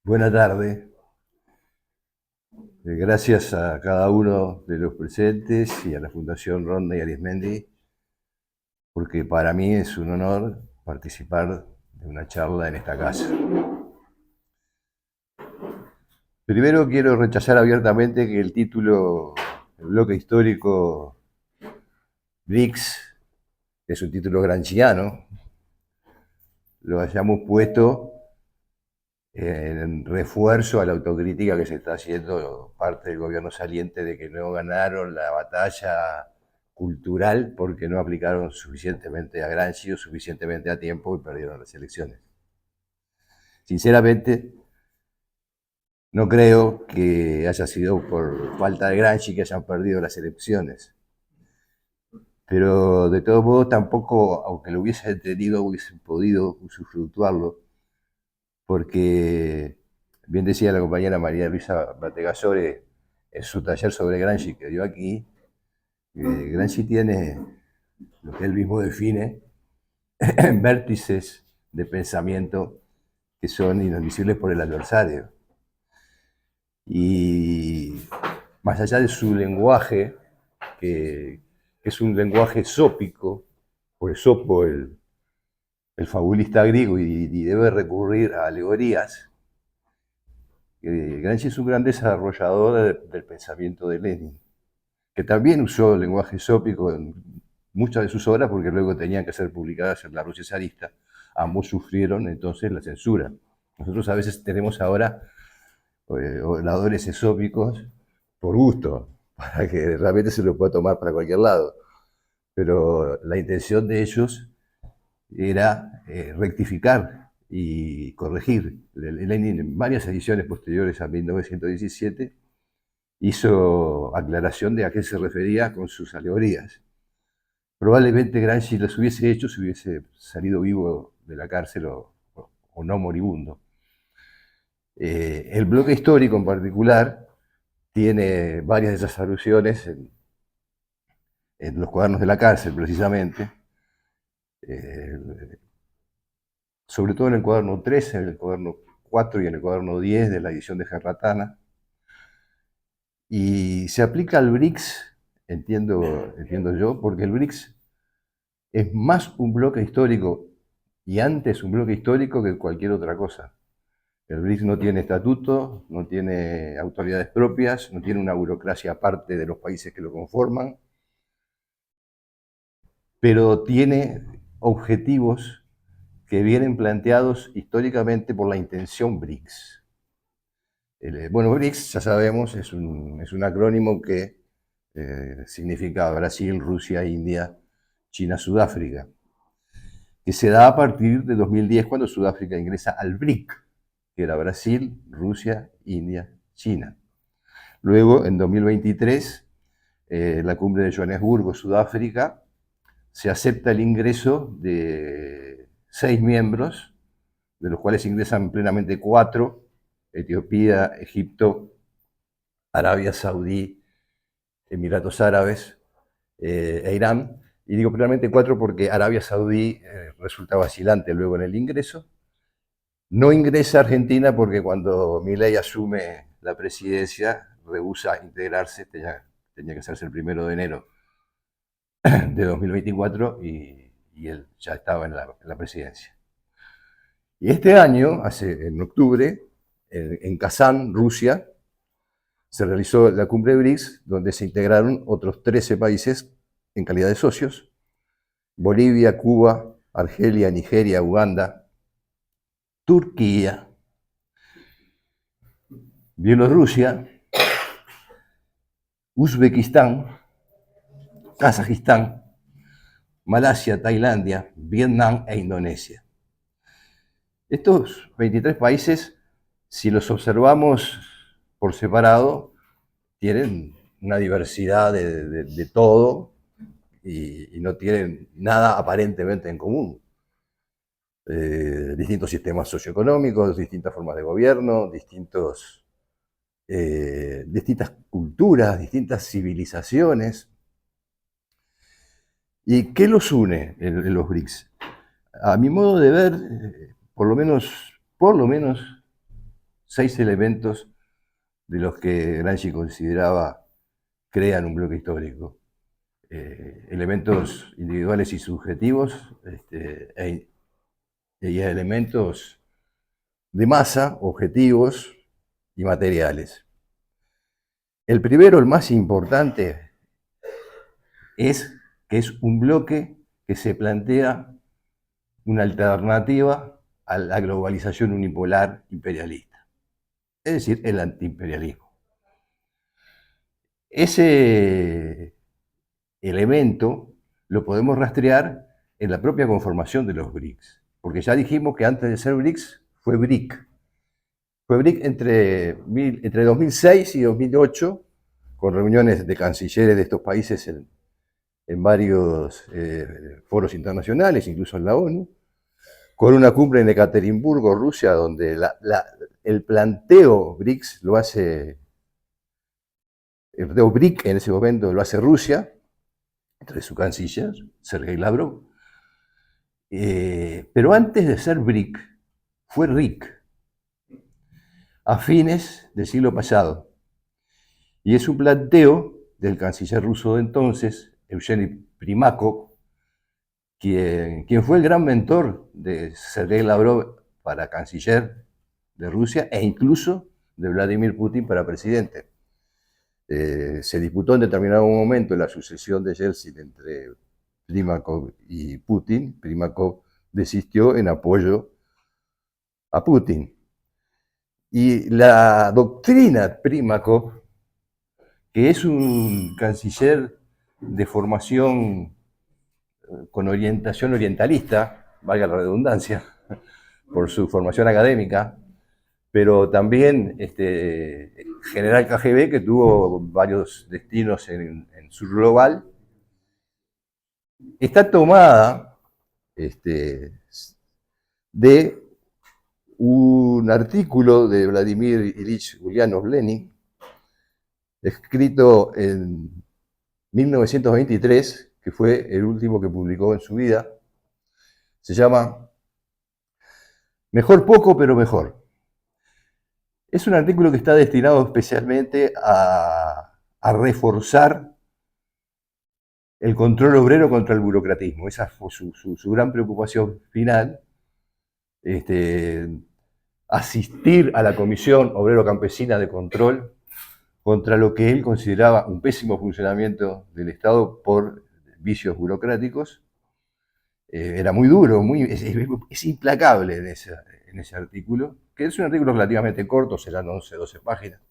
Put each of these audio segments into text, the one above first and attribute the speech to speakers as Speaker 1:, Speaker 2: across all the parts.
Speaker 1: Buenas tardes. Gracias a cada uno de los presentes y a la Fundación Rodney Arizmendi, porque para mí es un honor participar de una charla en esta casa. Primero quiero rechazar abiertamente que el título, el bloque histórico BRICS, es un título gramsciano, lo hayamos puesto en refuerzo a la autocrítica que se está haciendo parte del gobierno saliente de que no ganaron la batalla cultural porque no aplicaron suficientemente a Gramsci o suficientemente a tiempo y perdieron las elecciones. Sinceramente, no creo que haya sido por falta de Gramsci que hayan perdido las elecciones. Pero de todos modos tampoco, aunque lo hubiese entendido, hubiesen podido usufructuarlo, porque bien decía la compañera María Luisa Bategasore en su taller sobre Gramsci que dio aquí, Gramsci tiene lo que él mismo define vértices de pensamiento que son inadmisibles por el adversario. Y más allá de su lenguaje, que es un lenguaje sópico, por sopo el fabulista griego y debe recurrir a alegorías, Gramsci es un gran desarrollador del pensamiento de Lenin, que también usó el lenguaje sópico en muchas de sus obras porque luego tenían que ser publicadas en la Rusia zarista. Ambos sufrieron entonces la censura. Nosotros a veces tenemos ahora oradores esópicos por gusto, para que realmente se lo pueda tomar para cualquier lado. Pero la intención de ellos era rectificar y corregir. Lenin, en varias ediciones posteriores a 1917, hizo aclaración de a qué se refería con sus alegorías. Probablemente Gramsci las hubiese hecho si hubiese salido vivo de la cárcel o no moribundo. El bloque histórico en particular tiene varias de esas alusiones en los cuadernos de la cárcel, precisamente. Sobre todo en el cuaderno 13, en el cuaderno 4 y en el cuaderno 10 de la edición de Jarratana. Y se aplica al BRICS, entiendo yo, porque el BRICS es más un bloque histórico y antes un bloque histórico que cualquier otra cosa. El BRICS no tiene estatuto, no tiene autoridades propias, no tiene una burocracia aparte de los países que lo conforman, pero tiene objetivos que vienen planteados históricamente por la intención BRICS. Bueno, BRICS, ya sabemos, es un acrónimo que significa Brasil, Rusia, India, China, Sudáfrica, que se da a partir de 2010 cuando Sudáfrica ingresa al BRIC, que era Brasil, Rusia, India, China. Luego, en 2023, la cumbre de Johannesburgo, Sudáfrica, se acepta el ingreso de 6 miembros, de los cuales ingresan plenamente 4, Etiopía, Egipto, Arabia Saudí, Emiratos Árabes e Irán. Y digo plenamente 4 porque Arabia Saudí resulta vacilante luego en el ingreso. No ingresa Argentina porque cuando Milei asume la presidencia, rehúsa integrarse, tenía que hacerse el 1 de enero de 2024 y él ya estaba en la presidencia. Y este año, en octubre, en Kazán, Rusia, se realizó la cumbre de BRICS, donde se integraron otros 13 países en calidad de socios: Bolivia, Cuba, Argelia, Nigeria, Uganda, Turquía, Bielorrusia, Uzbekistán, Kazajistán, Malasia, Tailandia, Vietnam e Indonesia. Estos 23 países, si los observamos por separado, tienen una diversidad de todo y no tienen nada aparentemente en común. Distintos sistemas socioeconómicos, distintas formas de gobierno, distintas culturas, distintas civilizaciones. ¿Y qué los une en los BRICS? A mi modo de ver, por lo menos 6 elementos de los que Gramsci consideraba crean un bloque histórico. Elementos individuales y subjetivos, y elementos de masa, objetivos y materiales. El primero, el más importante, es que es un bloque que se plantea una alternativa a la globalización unipolar imperialista, es decir, el antiimperialismo. Ese elemento lo podemos rastrear en la propia conformación de los BRICS, porque ya dijimos que antes de ser BRICS fue BRIC. Fue BRIC entre 2006 y 2008, con reuniones de cancilleres de estos países en varios foros internacionales, incluso en la ONU, con una cumbre en Ekaterimburgo, Rusia, donde el planteo BRICS lo hace, el planteo BRIC en ese momento lo hace Rusia, entre su canciller, Sergei Lavrov. Pero antes de ser BRIC, fue RIC, a fines del siglo pasado. Y es un planteo del canciller ruso de entonces, Evgeny Primakov, quien fue el gran mentor de Sergei Lavrov para canciller de Rusia e incluso de Vladimir Putin para presidente. Se disputó en determinado momento la sucesión de Yeltsin entre Primakov y Putin. Primakov desistió en apoyo a Putin. Y la doctrina Primakov, que es un canciller de formación con orientación orientalista, valga la redundancia, por su formación académica, pero también general KGB, que tuvo varios destinos en Sur Global, está tomada de un artículo de Vladimir Ilich Ulyanov Lenin, escrito en 1923, que fue el último que publicó en su vida. Se llama Mejor poco, pero mejor. Es un artículo que está destinado especialmente a reforzar el control obrero contra el burocratismo. Esa fue su gran preocupación final. Asistir a la Comisión Obrero-Campesina de Control contra lo que él consideraba un pésimo funcionamiento del Estado por vicios burocráticos. Era muy duro, es implacable en ese artículo, que es un artículo relativamente corto, serán 11, 12 páginas.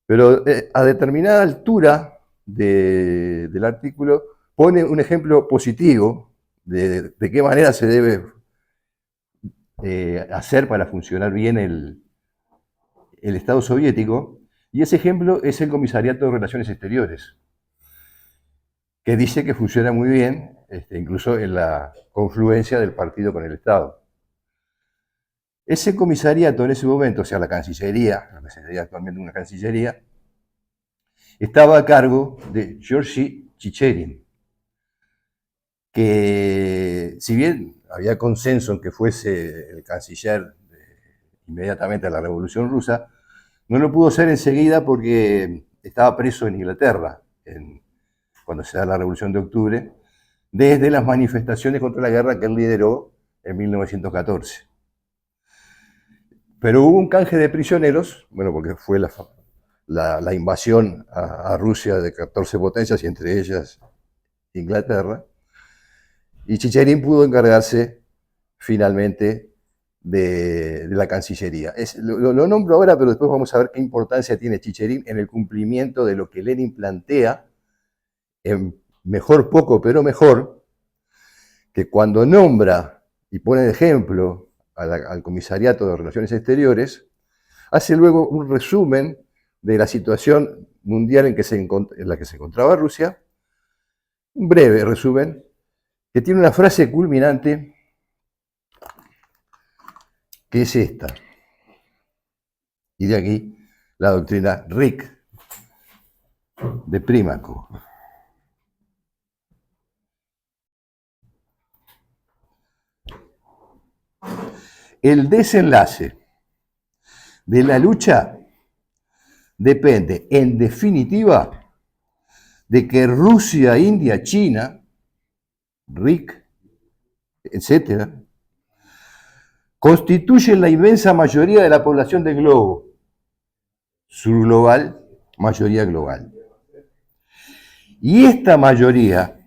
Speaker 1: Pero a determinada altura del artículo pone un ejemplo positivo de qué manera se debe hacer para funcionar bien el Estado soviético, y ese ejemplo es el Comisariato de Relaciones Exteriores, que dice que funciona muy bien, incluso en la confluencia del partido con el Estado. Ese comisariato en ese momento, o sea, la Cancillería, lo que sería actualmente una Cancillería, estaba a cargo de Georgi Chicherin, que si bien había consenso en que fuese el canciller inmediatamente a la Revolución Rusa, no lo pudo ser enseguida porque estaba preso en Inglaterra cuando se da la Revolución de Octubre, desde las manifestaciones contra la guerra que él lideró en 1914. Pero hubo un canje de prisioneros, bueno, porque fue la invasión a Rusia de 14 potencias y entre ellas Inglaterra, y Chicherin pudo encargarse finalmente de la Cancillería. Lo nombro ahora, pero después vamos a ver qué importancia tiene Chicherin en el cumplimiento de lo que Lenin plantea en Mejor poco, pero mejor, que cuando nombra y pone de ejemplo al Comisariato de Relaciones Exteriores, hace luego un resumen de la situación mundial en la que se encontraba Rusia, un breve resumen, que tiene una frase culminante, que es esta. Y de aquí la doctrina RIC de Primakov. El desenlace de la lucha depende, en definitiva, de que Rusia, India, China, RIC, etcétera, constituyen la inmensa mayoría de la población del globo, subglobal, mayoría global. Y esta mayoría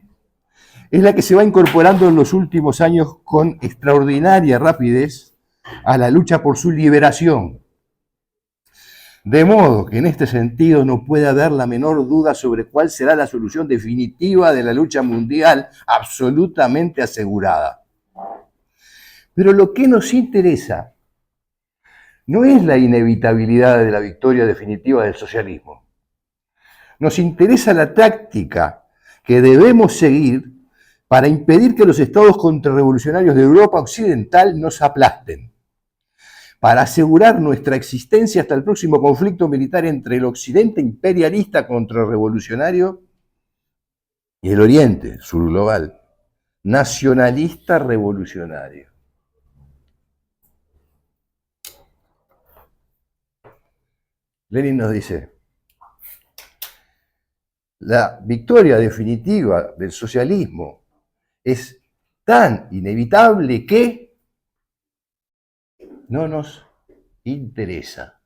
Speaker 1: es la que se va incorporando en los últimos años con extraordinaria rapidez a la lucha por su liberación. De modo que en este sentido no puede haber la menor duda sobre cuál será la solución definitiva de la lucha mundial, absolutamente asegurada. Pero lo que nos interesa no es la inevitabilidad de la victoria definitiva del socialismo. Nos interesa la táctica que debemos seguir para impedir que los estados contrarrevolucionarios de Europa Occidental nos aplasten, para asegurar nuestra existencia hasta el próximo conflicto militar entre el Occidente imperialista contrarrevolucionario y el Oriente subglobal nacionalista revolucionario. Lenin nos dice, la victoria definitiva del socialismo es tan inevitable que no nos interesa.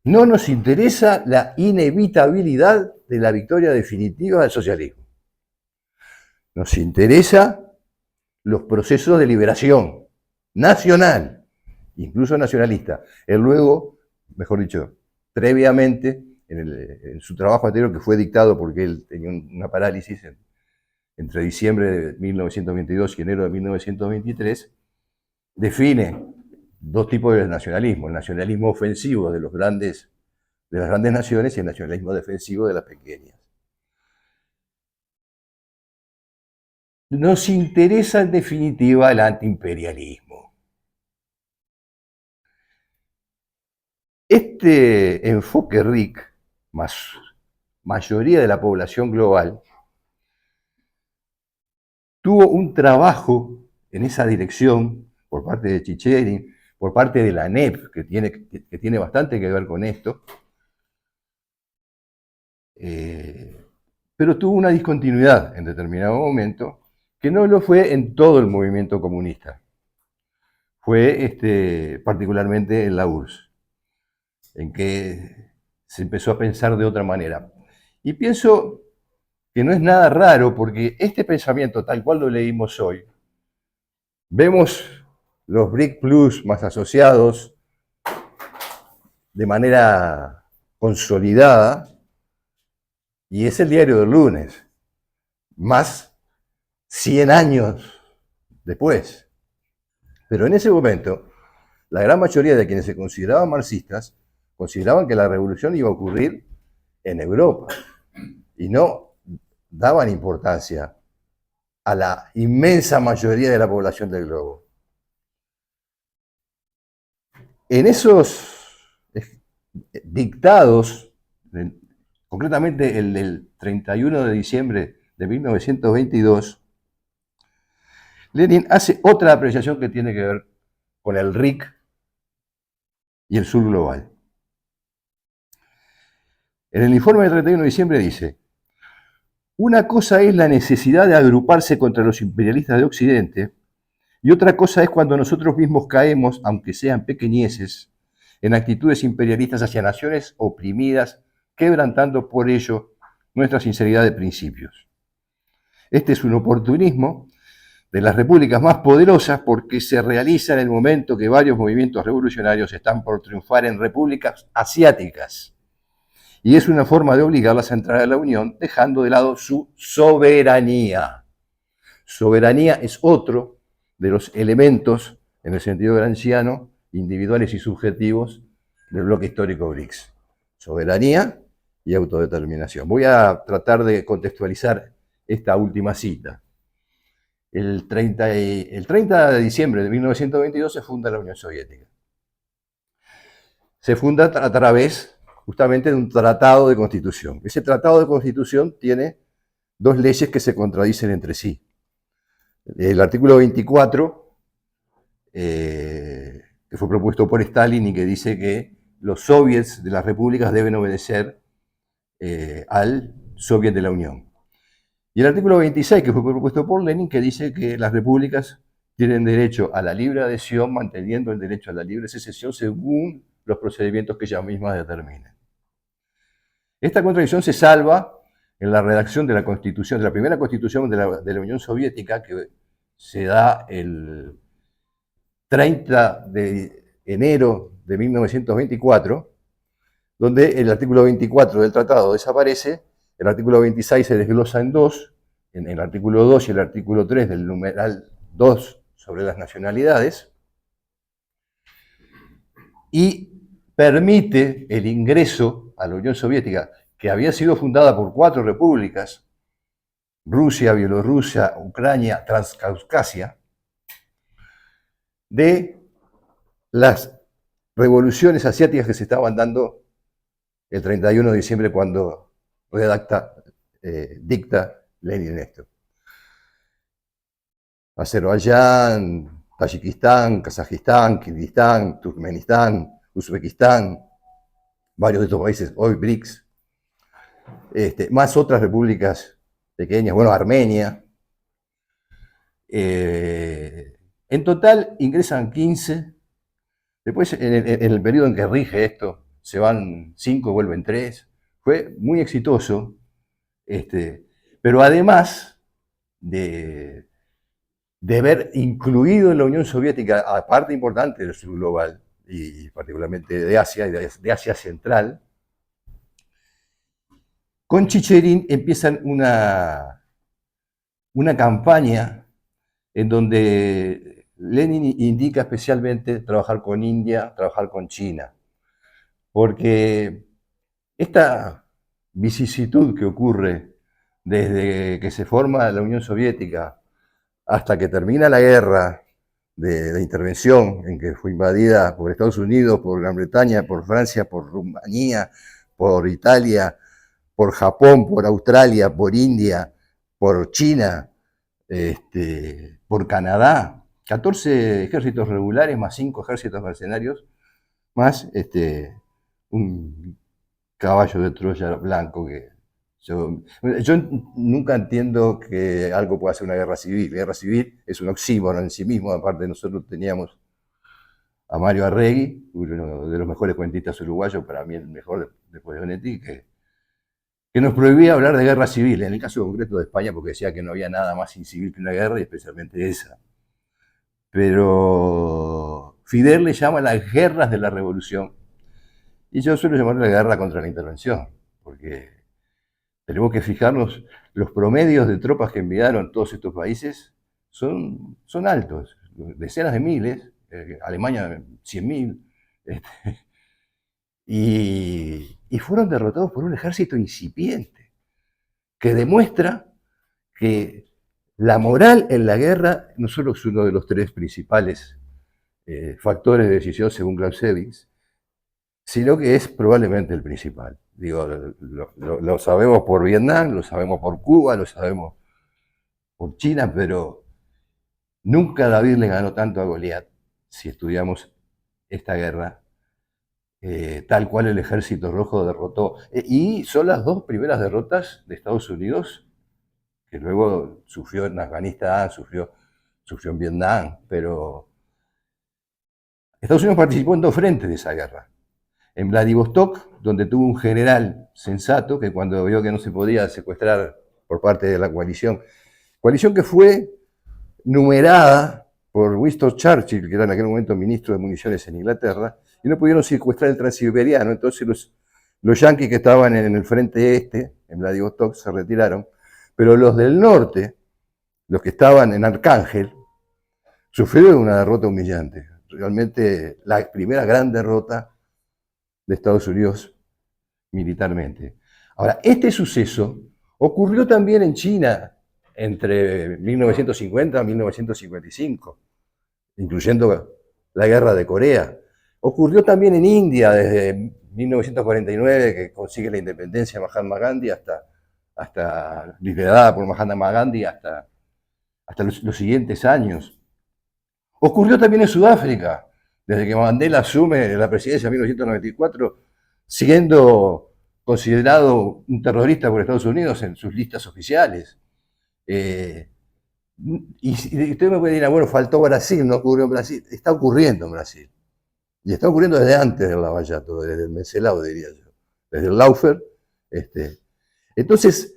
Speaker 1: No nos interesa la inevitabilidad de la victoria definitiva del socialismo. Nos interesa los procesos de liberación nacional, incluso nacionalista. Él luego, mejor dicho, previamente, en su trabajo anterior, que fue dictado porque él tenía una parálisis entre diciembre de 1922 y enero de 1923, define dos tipos de nacionalismo: el nacionalismo ofensivo de las grandes naciones y el nacionalismo defensivo de las pequeñas. Nos interesa en definitiva el antiimperialismo. Este enfoque RIC, más mayoría de la población global, tuvo un trabajo en esa dirección por parte de Chicherin, por parte de la ANEP, que tiene bastante que ver con esto, pero tuvo una discontinuidad en determinado momento, que no lo fue en todo el movimiento comunista. Fue particularmente en la URSS, en que se empezó a pensar de otra manera. Y pienso que no es nada raro, porque este pensamiento, tal cual lo leímos hoy, vemos los BRIC Plus más asociados de manera consolidada, y es el diario del lunes, más 100 años después. Pero en ese momento, la gran mayoría de quienes se consideraban marxistas consideraban que la revolución iba a ocurrir en Europa y no daban importancia a la inmensa mayoría de la población del globo. En esos dictados, concretamente el del 31 de diciembre de 1922, Lenin hace otra apreciación que tiene que ver con el RIC y el sur global. En el informe del 31 de diciembre dice: una cosa es la necesidad de agruparse contra los imperialistas de Occidente, y otra cosa es cuando nosotros mismos caemos, aunque sean pequeñeces, en actitudes imperialistas hacia naciones oprimidas, quebrantando por ello nuestra sinceridad de principios. Este es un oportunismo de las repúblicas más poderosas, porque se realiza en el momento que varios movimientos revolucionarios están por triunfar en repúblicas asiáticas. Y es una forma de obligarlas a entrar a la Unión, dejando de lado su soberanía. Soberanía es otro de los elementos, en el sentido gramsciano, individuales y subjetivos del bloque histórico BRICS. Soberanía y autodeterminación. Voy a tratar de contextualizar esta última cita. El 30 de diciembre de 1922 se funda la Unión Soviética. Se funda a través justamente de un tratado de constitución. Ese tratado de constitución tiene dos leyes que se contradicen entre sí. El artículo 24 que fue propuesto por Stalin y que dice que los soviets de las repúblicas deben obedecer al soviet de la Unión. Y el artículo 26, que fue propuesto por Lenin, que dice que las repúblicas tienen derecho a la libre adhesión, manteniendo el derecho a la libre secesión según los procedimientos que ellas mismas determinen. Esta contradicción se salva en la redacción de la Constitución, de la primera Constitución de la Unión Soviética, que se da el 30 de enero de 1924, donde el artículo 24 del tratado desaparece, el artículo 26 se desglosa en dos, en el artículo 2 y el artículo 3 del numeral 2 sobre las nacionalidades, y permite el ingreso a la Unión Soviética, que había sido fundada por 4 repúblicas, Rusia, Bielorrusia, Ucrania, Transcaucasia, de las revoluciones asiáticas que se estaban dando el 31 de diciembre cuando dicta Lenin esto. Azerbaiyán, Tayikistán, Kazajistán, Kirguistán, Turkmenistán, Uzbekistán, varios de estos países, hoy BRICS, más otras repúblicas pequeñas, bueno, Armenia. En total ingresan 15. Después, en el periodo en que rige esto, se van 5, vuelven 3. Fue muy exitoso, pero además de haber incluido en la Unión Soviética a parte importante del sur global, y particularmente de Asia, y de Asia Central, con Chicherin empiezan una campaña en donde Lenin indica especialmente trabajar con India, trabajar con China, porque esta vicisitud que ocurre desde que se forma la Unión Soviética hasta que termina la guerra de intervención, en que fue invadida por Estados Unidos, por Gran Bretaña, por Francia, por Rumanía, por Italia, por Japón, por Australia, por India, por China, por Canadá, 14 ejércitos regulares más 5 ejércitos mercenarios, más un caballo de Troya blanco que yo nunca entiendo que algo pueda ser una guerra civil. La guerra civil es un oxímoron en sí mismo. Aparte, nosotros teníamos a Mario Arregui, uno de los mejores cuentistas uruguayos, para mí el mejor después de Benetti, que nos prohibía hablar de guerra civil, en el caso concreto de España, porque decía que no había nada más incivil que una guerra, y especialmente esa. Pero Fidel le llama las guerras de la revolución, y yo suelo llamarle la guerra contra la intervención, porque tenemos que fijarnos, los promedios de tropas que enviaron todos estos países son altos, decenas de miles, Alemania 100.000, y fueron derrotados por un ejército incipiente, que demuestra que la moral en la guerra no solo es uno de los 3 principales factores de decisión según Clausewitz, sino que es probablemente el principal. Digo, lo sabemos por Vietnam, lo sabemos por Cuba, lo sabemos por China, pero nunca David le ganó tanto a Goliat, si estudiamos esta guerra, tal cual el Ejército Rojo derrotó. Y son las 2 primeras derrotas de Estados Unidos, que luego sufrió en Afganistán, sufrió en Vietnam, pero Estados Unidos participó en 2 frentes de esa guerra. En Vladivostok, donde tuvo un general sensato que cuando vio que no se podía secuestrar por parte de la coalición que fue numerada por Winston Churchill, que era en aquel momento ministro de municiones en Inglaterra, y no pudieron secuestrar el transiberiano. Entonces los yanquis que estaban en el frente este, en Vladivostok, se retiraron, pero los del norte, los que estaban en Arcángel, sufrieron una derrota humillante. Realmente la primera gran derrota de Estados Unidos militarmente. Ahora, este suceso ocurrió también en China entre 1950 y 1955, incluyendo la guerra de Corea. Ocurrió también en India desde 1949, que consigue la independencia Mahatma Gandhi, hasta liderada por Mahatma Gandhi, hasta los siguientes años. Ocurrió también en Sudáfrica, desde que Mandela asume la presidencia en 1994, siendo considerado un terrorista por Estados Unidos en sus listas oficiales. Y usted me puede decir, bueno, faltó Brasil, no ocurrió en Brasil. Está ocurriendo en Brasil. Y está ocurriendo desde antes del Lavallato, desde el Mencelao, diría yo. Desde el Laufer. Entonces,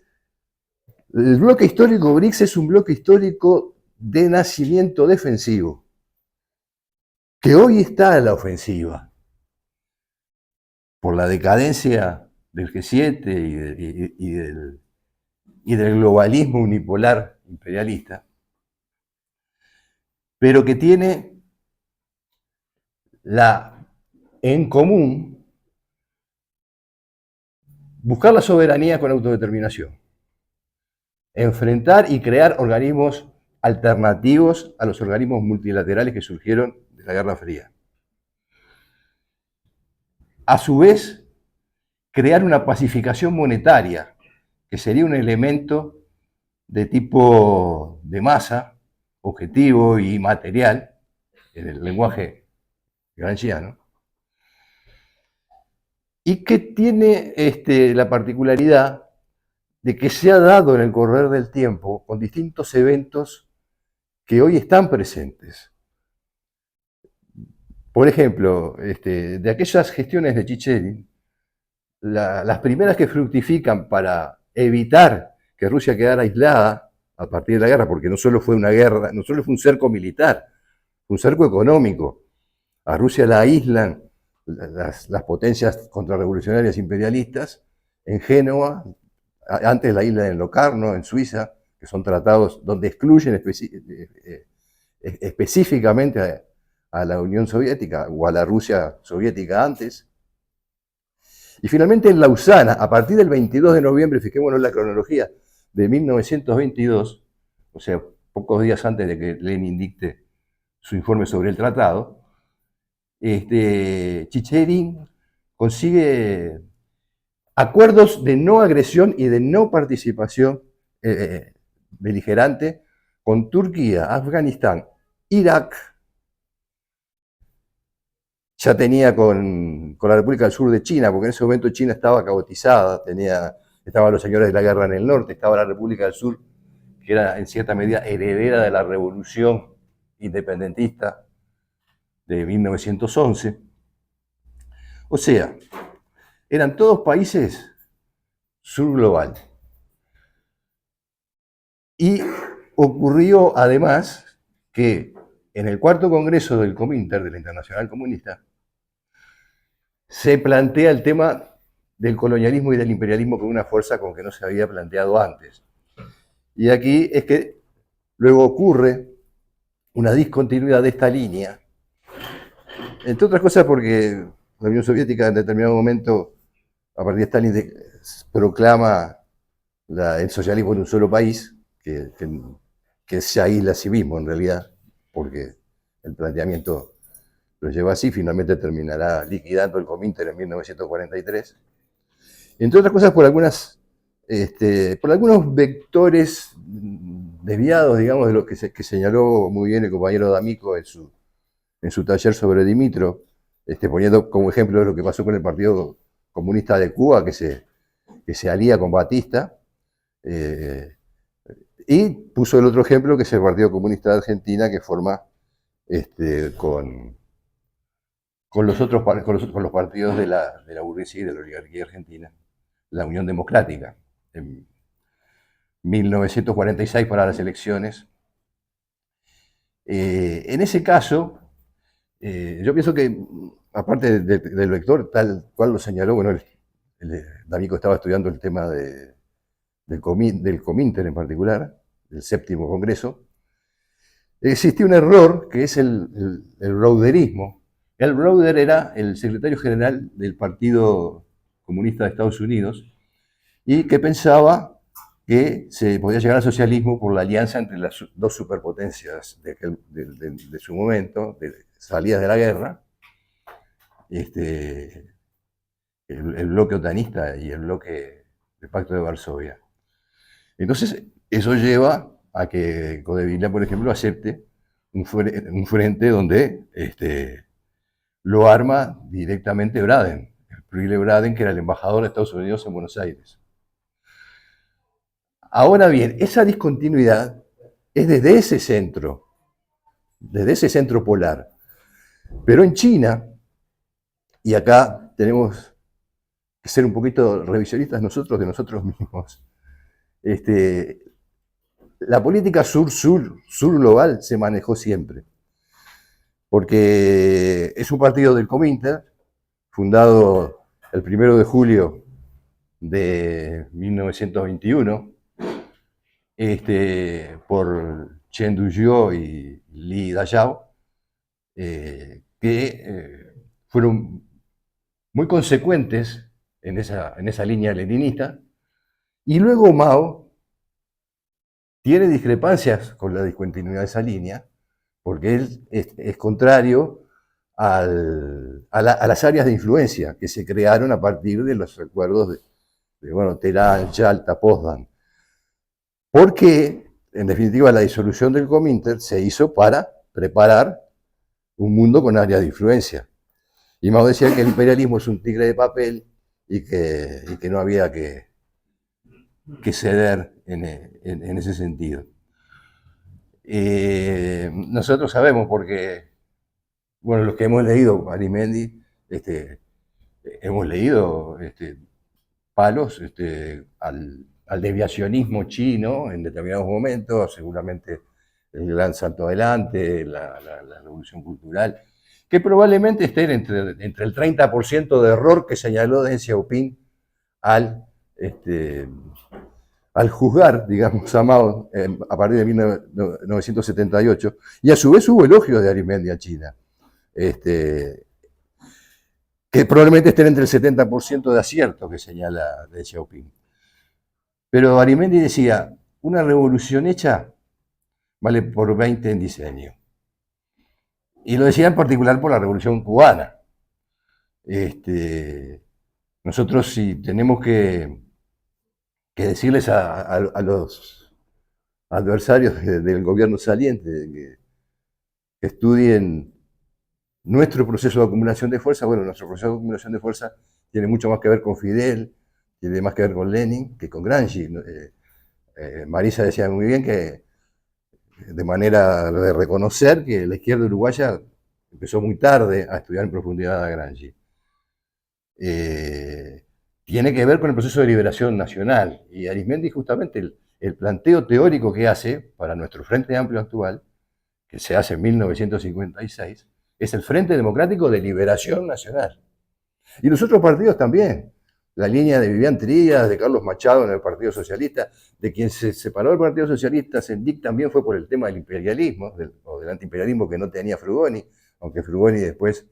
Speaker 1: el bloque histórico BRICS es un bloque histórico de nacimiento defensivo, que hoy está en la ofensiva, por la decadencia del G7 y del globalismo unipolar imperialista, pero que tiene en común buscar la soberanía con autodeterminación, enfrentar y crear organismos alternativos a los organismos multilaterales que surgieron de la Guerra Fría. A su vez, crear una pacificación monetaria, que sería un elemento de tipo de masa, objetivo y material, en el lenguaje gramsciano, y que tiene la particularidad de que se ha dado en el correr del tiempo con distintos eventos que hoy están presentes. Por ejemplo, de aquellas gestiones de Chicheri, las primeras que fructifican para evitar que Rusia quedara aislada a partir de la guerra, porque no solo fue una guerra, no solo fue un cerco militar, fue un cerco económico. A Rusia la aíslan las potencias contrarrevolucionarias imperialistas en Génova, antes la isla de Locarno, en Suiza, que son tratados donde excluyen específicamente a la Unión Soviética o a la Rusia soviética antes. Y finalmente en Lausana, a partir del 22 de noviembre, fijémonos en la cronología, de 1922, o sea, pocos días antes de que Lenin dicte su informe sobre el tratado, Chicherin consigue acuerdos de no agresión y de no participación beligerante con Turquía, Afganistán, Irak. Ya tenía con la República del Sur de China, porque en ese momento China estaba caotizada, estaban los señores de la guerra en el norte, estaba la República del Sur, que era en cierta medida heredera de la revolución independentista de 1911. O sea, eran todos países surglobal. Y ocurrió además que en el cuarto congreso del Cominter, de la Internacional Comunista, se plantea el tema del colonialismo y del imperialismo con una fuerza con que no se había planteado antes. Y aquí es que luego ocurre una discontinuidad de esta línea, entre otras cosas porque la Unión Soviética en determinado momento, a partir de Stalin, proclama el socialismo en un solo país, que se aísla a sí mismo en realidad, porque el planteamiento lo lleva así, finalmente terminará liquidando el Cominter en 1943. Entre otras cosas por algunos vectores desviados, digamos, de lo que señaló muy bien el compañero D'Amico en su taller sobre Dimitro, poniendo como ejemplo lo que pasó con el Partido Comunista de Cuba, que se alía con Batista, y puso el otro ejemplo, que es el Partido Comunista de Argentina, que forma con los partidos de la burguesía y de la oligarquía argentina, la Unión Democrática, en 1946 para las elecciones. En ese caso, yo pienso que, aparte del vector, tal cual lo señaló, bueno, D'Amico estaba estudiando el tema del Cominter en particular, del séptimo congreso, existía un error que es el Browderismo. El Browder era el secretario general del Partido Comunista de Estados Unidos y que pensaba que se podía llegar al socialismo por la alianza entre las dos superpotencias de su momento, de salidas de la guerra, el bloque otanista y el bloque del Pacto de Varsovia. Entonces, eso lleva a que Codevilla, por ejemplo, acepte un frente donde lo arma directamente Braden, el Prile Braden, que era el embajador de Estados Unidos en Buenos Aires. Ahora bien, esa discontinuidad es desde ese centro polar. Pero en China, y acá tenemos que ser un poquito revisionistas nosotros de nosotros mismos, la política sur-sur, sur-global se manejó siempre, porque es un partido del Comintern, fundado el 1 de julio de 1921, por Chen Dujiu y Li Dayao, que fueron muy consecuentes en esa línea leninista, y luego Mao tiene discrepancias con la discontinuidad de esa línea, porque él es contrario a las áreas de influencia que se crearon a partir de los acuerdos de Teherán, Yalta, Potsdam. Porque, en definitiva, la disolución del Comintern se hizo para preparar un mundo con áreas de influencia. Y Mao decía que el imperialismo es un tigre de papel y que no había que ceder en ese sentido. Nosotros sabemos porque, bueno, los que hemos leído Arismendi, hemos leído palos al desviacionismo chino en determinados momentos, seguramente el Gran Salto Adelante, la revolución cultural, que probablemente estén entre el 30% de error que señaló Deng Xiaoping al juzgar, digamos, a Mao a partir de 1978, y a su vez hubo elogios de Arismendi a China, que probablemente estén entre el 70% de acierto que señala Deng Xiaoping. Pero Arismendi decía, una revolución hecha vale por 20 en diseño. Y lo decía en particular por la revolución cubana. Nosotros si tenemos que decirles a los adversarios del gobierno saliente que estudien nuestro proceso de acumulación de fuerza, bueno, nuestro proceso de acumulación de fuerza tiene mucho más que ver con Fidel, tiene más que ver con Lenin que con Gramsci. Marisa decía muy bien que, de manera de reconocer que la izquierda uruguaya empezó muy tarde a estudiar en profundidad a Gramsci. Tiene que ver con el proceso de liberación nacional. Y Arismendi justamente el planteo teórico que hace para nuestro Frente Amplio actual, que se hace en 1956, es el Frente Democrático de Liberación Nacional. Y los otros partidos también. La línea de Vivian Trías, de Carlos Machado en el Partido Socialista, de quien se separó del Partido Socialista, Sendik también fue por el tema del imperialismo, o del antiimperialismo que no tenía Frugoni, aunque Frugoni después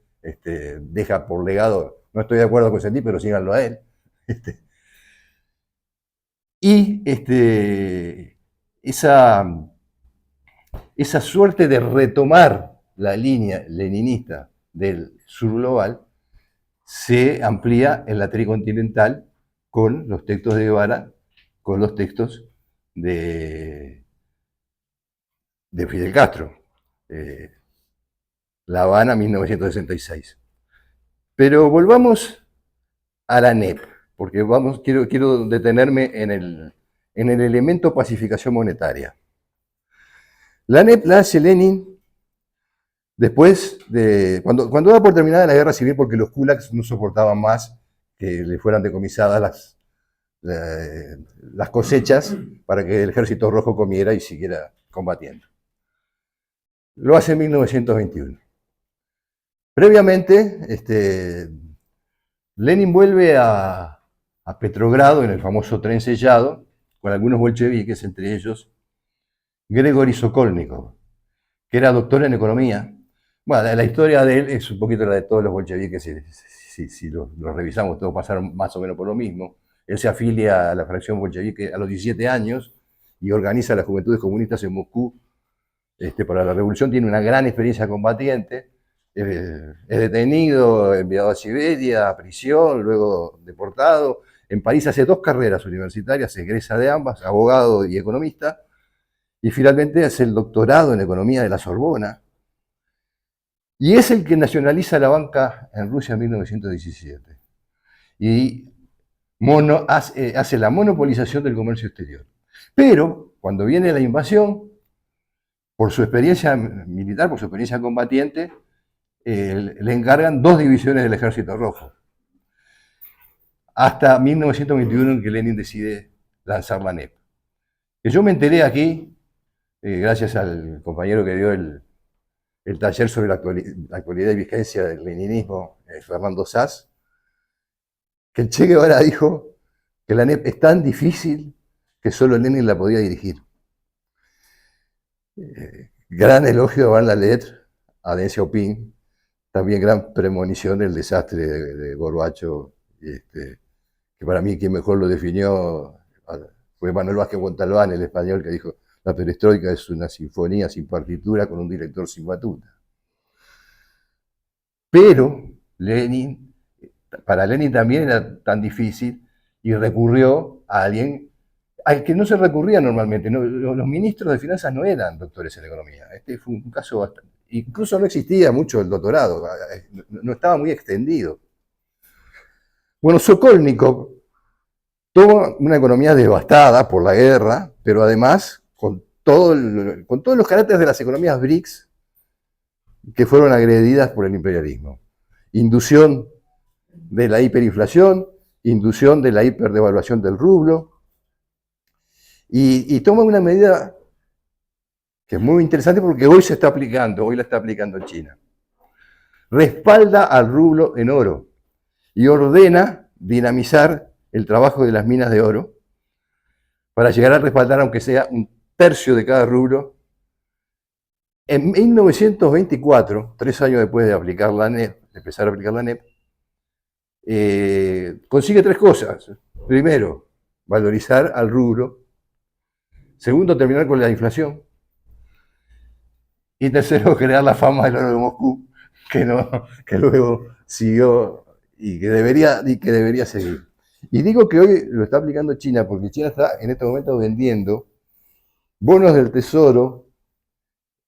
Speaker 1: deja por legado, no estoy de acuerdo con Sendik, pero síganlo a él. Y esa suerte de retomar la línea leninista del sur global se amplía en la tricontinental con los textos de Guevara, con los textos de Fidel Castro. La Habana, 1966. Pero volvamos a la NEP, porque quiero detenerme en el elemento pacificación monetaria. La NEP la hace Lenin después de, cuando da por terminada la guerra civil, porque los kulaks no soportaban más que le fueran decomisadas las cosechas para que el ejército rojo comiera y siguiera combatiendo. Lo hace en 1921. Previamente, Lenin vuelve a Petrogrado en el famoso tren sellado, con algunos bolcheviques, entre ellos Grigori Sokolnikov, que era doctor en economía. Bueno, la historia de él es un poquito la de todos los bolcheviques, si lo revisamos, todos pasaron más o menos por lo mismo. Él se afilia a la fracción bolchevique a los 17 años y organiza las Juventudes Comunistas en Moscú. Para la revolución tiene una gran experiencia combatiente, es detenido, enviado a Siberia, a prisión, luego deportado. En París hace 2 carreras universitarias, se egresa de ambas, abogado y economista, y finalmente hace el doctorado en economía de la Sorbona. Y es el que nacionaliza la banca en Rusia en 1917. Y hace la monopolización del comercio exterior. Pero cuando viene la invasión, por su experiencia militar, por su experiencia combatiente, le encargan 2 divisiones del Ejército Rojo. Hasta 1921 en que Lenin decide lanzar la NEP. Que yo me enteré aquí, gracias al compañero que dio el taller sobre la actualidad y vigencia del leninismo, Fernando Sass, que el Che Guevara dijo que la NEP es tan difícil que solo Lenin la podía dirigir. Gran elogio a Van Lalet, a Deng Xiaoping, también gran premonición del desastre de Gorbachov, que para mí quien mejor lo definió fue Manuel Vázquez Montalbán, el español, que dijo: la perestroika es una sinfonía sin partitura con un director sin batuta. Pero Lenin, para Lenin también era tan difícil y recurrió a alguien al que no se recurría normalmente. No, los ministros de finanzas no eran doctores en economía. Este fue un caso bastante... Incluso no existía mucho el doctorado, no estaba muy extendido. Bueno, Sokolnikov toma una economía devastada por la guerra, pero además con todos los caracteres de las economías BRICS que fueron agredidas por el imperialismo. Inducción de la hiperinflación, inducción de la hiperdevaluación del rublo, y toma una medida que es muy interesante porque hoy la está aplicando China. Respalda al rublo en oro y ordena dinamizar el trabajo de las minas de oro para llegar a respaldar, aunque sea 1/3 de cada rublo. En 1924, 3 años después de aplicar la NEP, de empezar a aplicar la NEP, consigue 3 cosas. Primero, valorizar al rublo. Segundo, terminar con la inflación. Y tercero, crear la fama del oro de Moscú, que luego siguió y que debería seguir. Y digo que hoy lo está aplicando China porque China está en este momento vendiendo bonos del Tesoro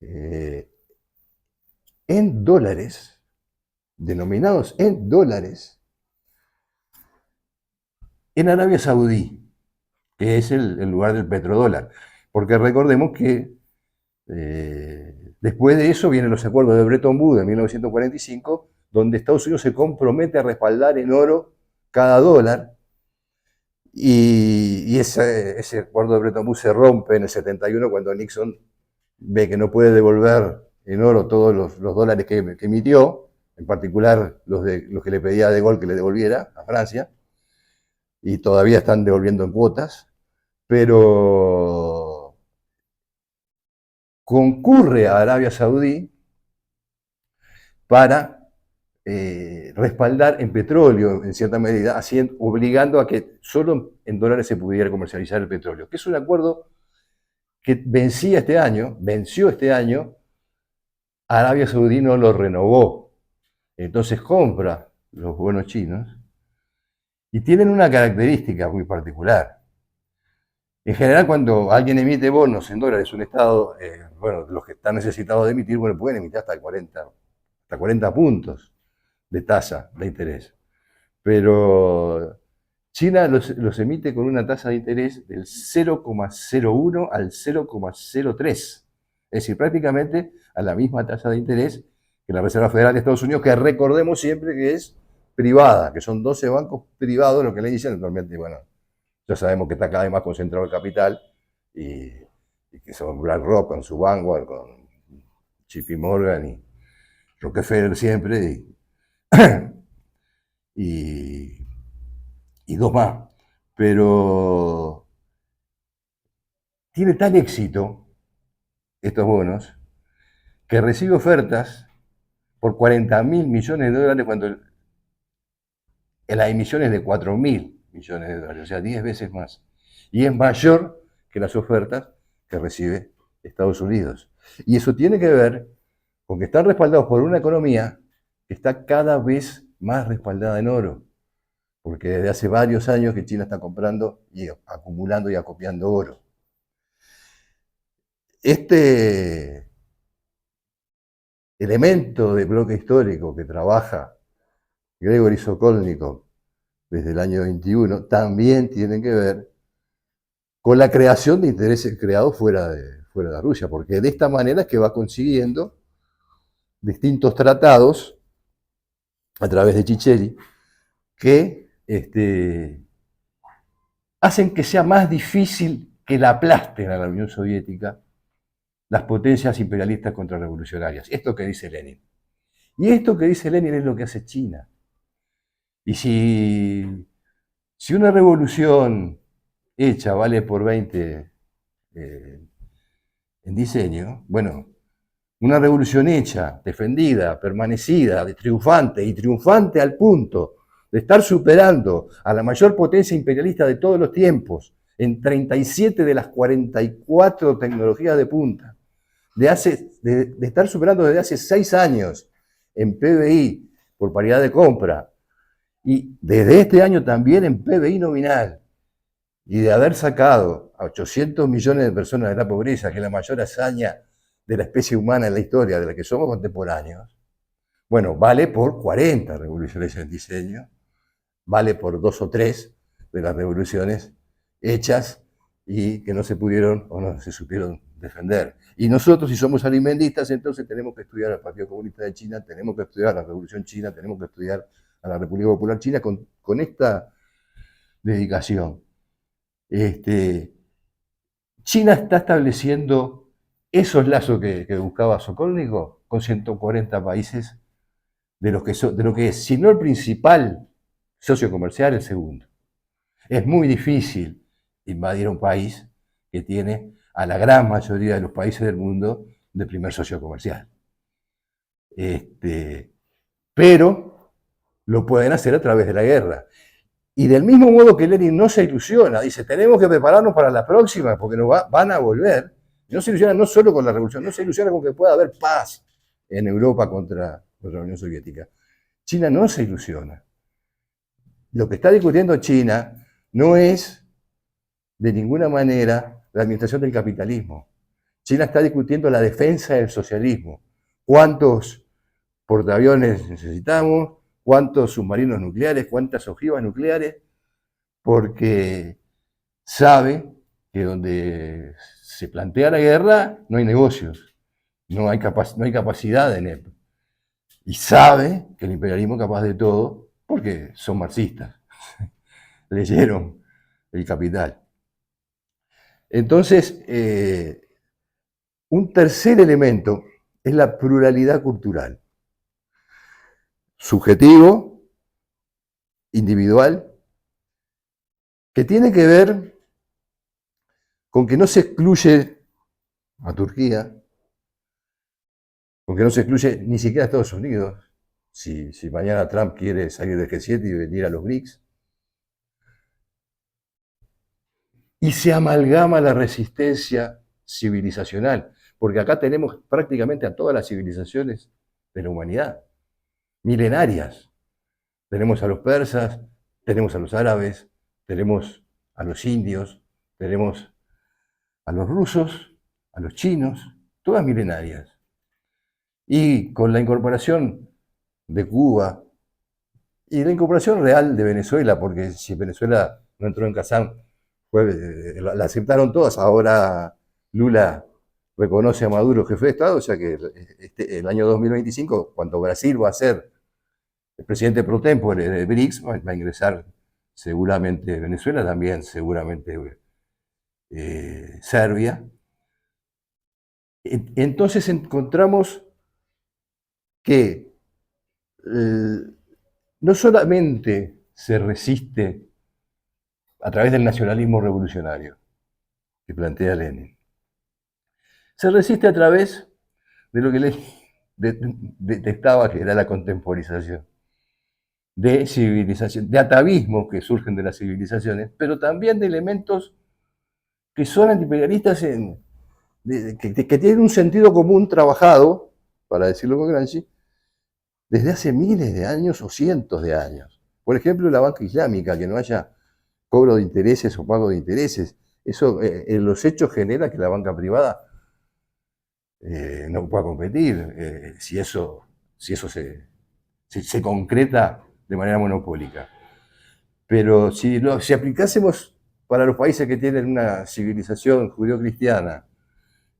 Speaker 1: en dólares, denominados en dólares, en Arabia Saudí, que es el lugar del petrodólar. Porque recordemos que después de eso vienen los acuerdos de Bretton Woods de 1945, donde Estados Unidos se compromete a respaldar en oro cada dólar, y ese acuerdo de Bretton Woods se rompe en el 71 cuando Nixon ve que no puede devolver en oro todos los dólares que emitió, en particular los que le pedía a De Gaulle que le devolviera a Francia, y todavía están devolviendo en cuotas, pero concurre a Arabia Saudí para respaldar en petróleo, en cierta medida, obligando a que solo en dólares se pudiera comercializar el petróleo, que es un acuerdo que venció este año, Arabia Saudí no lo renovó, entonces compra los bonos chinos y tienen una característica muy particular. En general, cuando alguien emite bonos en dólares, un Estado, los que están necesitados de emitir, pueden emitir hasta 40 puntos de tasa de interés. Pero China los emite con una tasa de interés del 0,01 al 0,03. Es decir, prácticamente a la misma tasa de interés que la Reserva Federal de Estados Unidos, que recordemos siempre que es privada, que son 12 bancos privados, lo que le dicen actualmente, ya sabemos que está cada vez más concentrado el capital, y que son BlackRock con su Vanguard, con JP Morgan y Rockefeller siempre, y 2 más. Pero tiene tal éxito estos bonos que recibe ofertas por 40.000 millones de dólares cuando en la emisión es de 4.000 millones de dólares, o sea, 10 veces más. Y es mayor que las ofertas que recibe Estados Unidos. Y eso tiene que ver con que están respaldados por una economía que está cada vez más respaldada en oro, porque desde hace varios años que China está comprando y acumulando y acopiando oro. elemento de bloque histórico que trabaja Gregory Sokolnikov desde el año 21 también tienen que ver con la creación de intereses creados fuera de Rusia, porque de esta manera es que va consiguiendo distintos tratados a través de Chicheri que hacen que sea más difícil que la aplasten a la Unión Soviética las potencias imperialistas contrarrevolucionarias. Esto que dice Lenin. Y esto que dice Lenin es lo que hace China. Y si una revolución hecha vale por 20 en diseño, bueno, una revolución hecha, defendida, permanecida, triunfante y triunfante al punto de estar superando a la mayor potencia imperialista de todos los tiempos en 37 de las 44 tecnologías de punta, de estar superando desde hace 6 años en PBI por paridad de compra y desde este año también en PBI nominal, y de haber sacado a 800 millones de personas de la pobreza, que es la mayor hazaña de la especie humana en la historia de la que somos contemporáneos, bueno, vale por 40 revoluciones en diseño, vale por 2 o 3 de las revoluciones hechas y que no se pudieron o no se supieron defender. Y nosotros, si somos alimentistas, entonces tenemos que estudiar al Partido Comunista de China, tenemos que estudiar a la Revolución China, tenemos que estudiar a la República Popular China con esta dedicación. China está estableciendo esos lazos que buscaba Sokolnikov con 140 países de lo que es, si no el principal socio comercial, el segundo. Es muy difícil invadir un país que tiene a la gran mayoría de los países del mundo de primer socio comercial. Pero lo pueden hacer a través de la guerra. Y del mismo modo que Lenin no se ilusiona, dice, tenemos que prepararnos para la próxima, porque van a volver. No se ilusiona no solo con la revolución, no se ilusiona con que pueda haber paz en Europa contra la Unión Soviética. China no se ilusiona. Lo que está discutiendo China no es de ninguna manera la administración del capitalismo. China está discutiendo la defensa del socialismo. ¿Cuántos portaaviones necesitamos? ¿Cuántos submarinos nucleares? ¿Cuántas ojivas nucleares? Porque sabe que donde se plantea la guerra no hay negocios, no hay capacidad en él. Y sabe que el imperialismo es capaz de todo porque son marxistas. Leyeron El Capital. Entonces, un tercer elemento es la pluralidad cultural. Subjetivo, individual, que tiene que ver con que no se excluye a Turquía, con que no se excluye ni siquiera a Estados Unidos, si mañana Trump quiere salir del G7 y venir a los BRICS, y se amalgama la resistencia civilizacional, porque acá tenemos prácticamente a todas las civilizaciones de la humanidad, milenarias. Tenemos a los persas, tenemos a los árabes, tenemos a los indios, tenemos a los rusos, a los chinos, todas milenarias. Y con la incorporación de Cuba y la incorporación real de Venezuela, porque si Venezuela no entró en Kazán, la aceptaron todas. Ahora Lula reconoce a Maduro jefe de Estado, o sea que el año 2025, cuando Brasil va a ser el presidente pro tempore de BRICS, va a ingresar seguramente Venezuela, también seguramente Serbia. Entonces encontramos que no solamente se resiste a través del nacionalismo revolucionario que plantea Lenin, se resiste a través de lo que Lenin detestaba, que era la contemporización, de civilización, de atavismos que surgen de las civilizaciones, pero también de elementos que son antiimperialistas, que tienen un sentido común trabajado, para decirlo con Gramsci, desde hace miles de años o cientos de años. Por ejemplo, la banca islámica, que no haya cobro de intereses o pago de intereses. Eso en los hechos genera que la banca privada no pueda competir si eso se concreta de manera monopólica. Pero si aplicásemos para los países que tienen una civilización judío-cristiana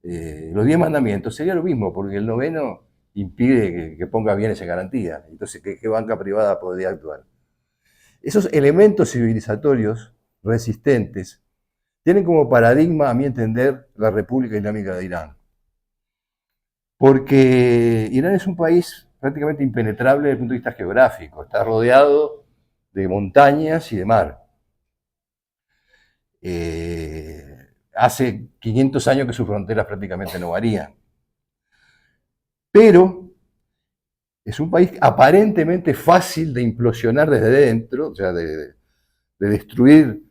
Speaker 1: los 10 mandamientos, sería lo mismo, porque el noveno impide que ponga bienes en garantía. Entonces, ¿qué banca privada podría actuar? Esos elementos civilizatorios resistentes tienen como paradigma, a mi entender, la República Islámica de Irán. Porque Irán es un país prácticamente impenetrable desde el punto de vista geográfico. Está rodeado de montañas y de mar. Hace 500 años que sus fronteras prácticamente no varían. Pero es un país aparentemente fácil de implosionar desde dentro, o sea, de destruir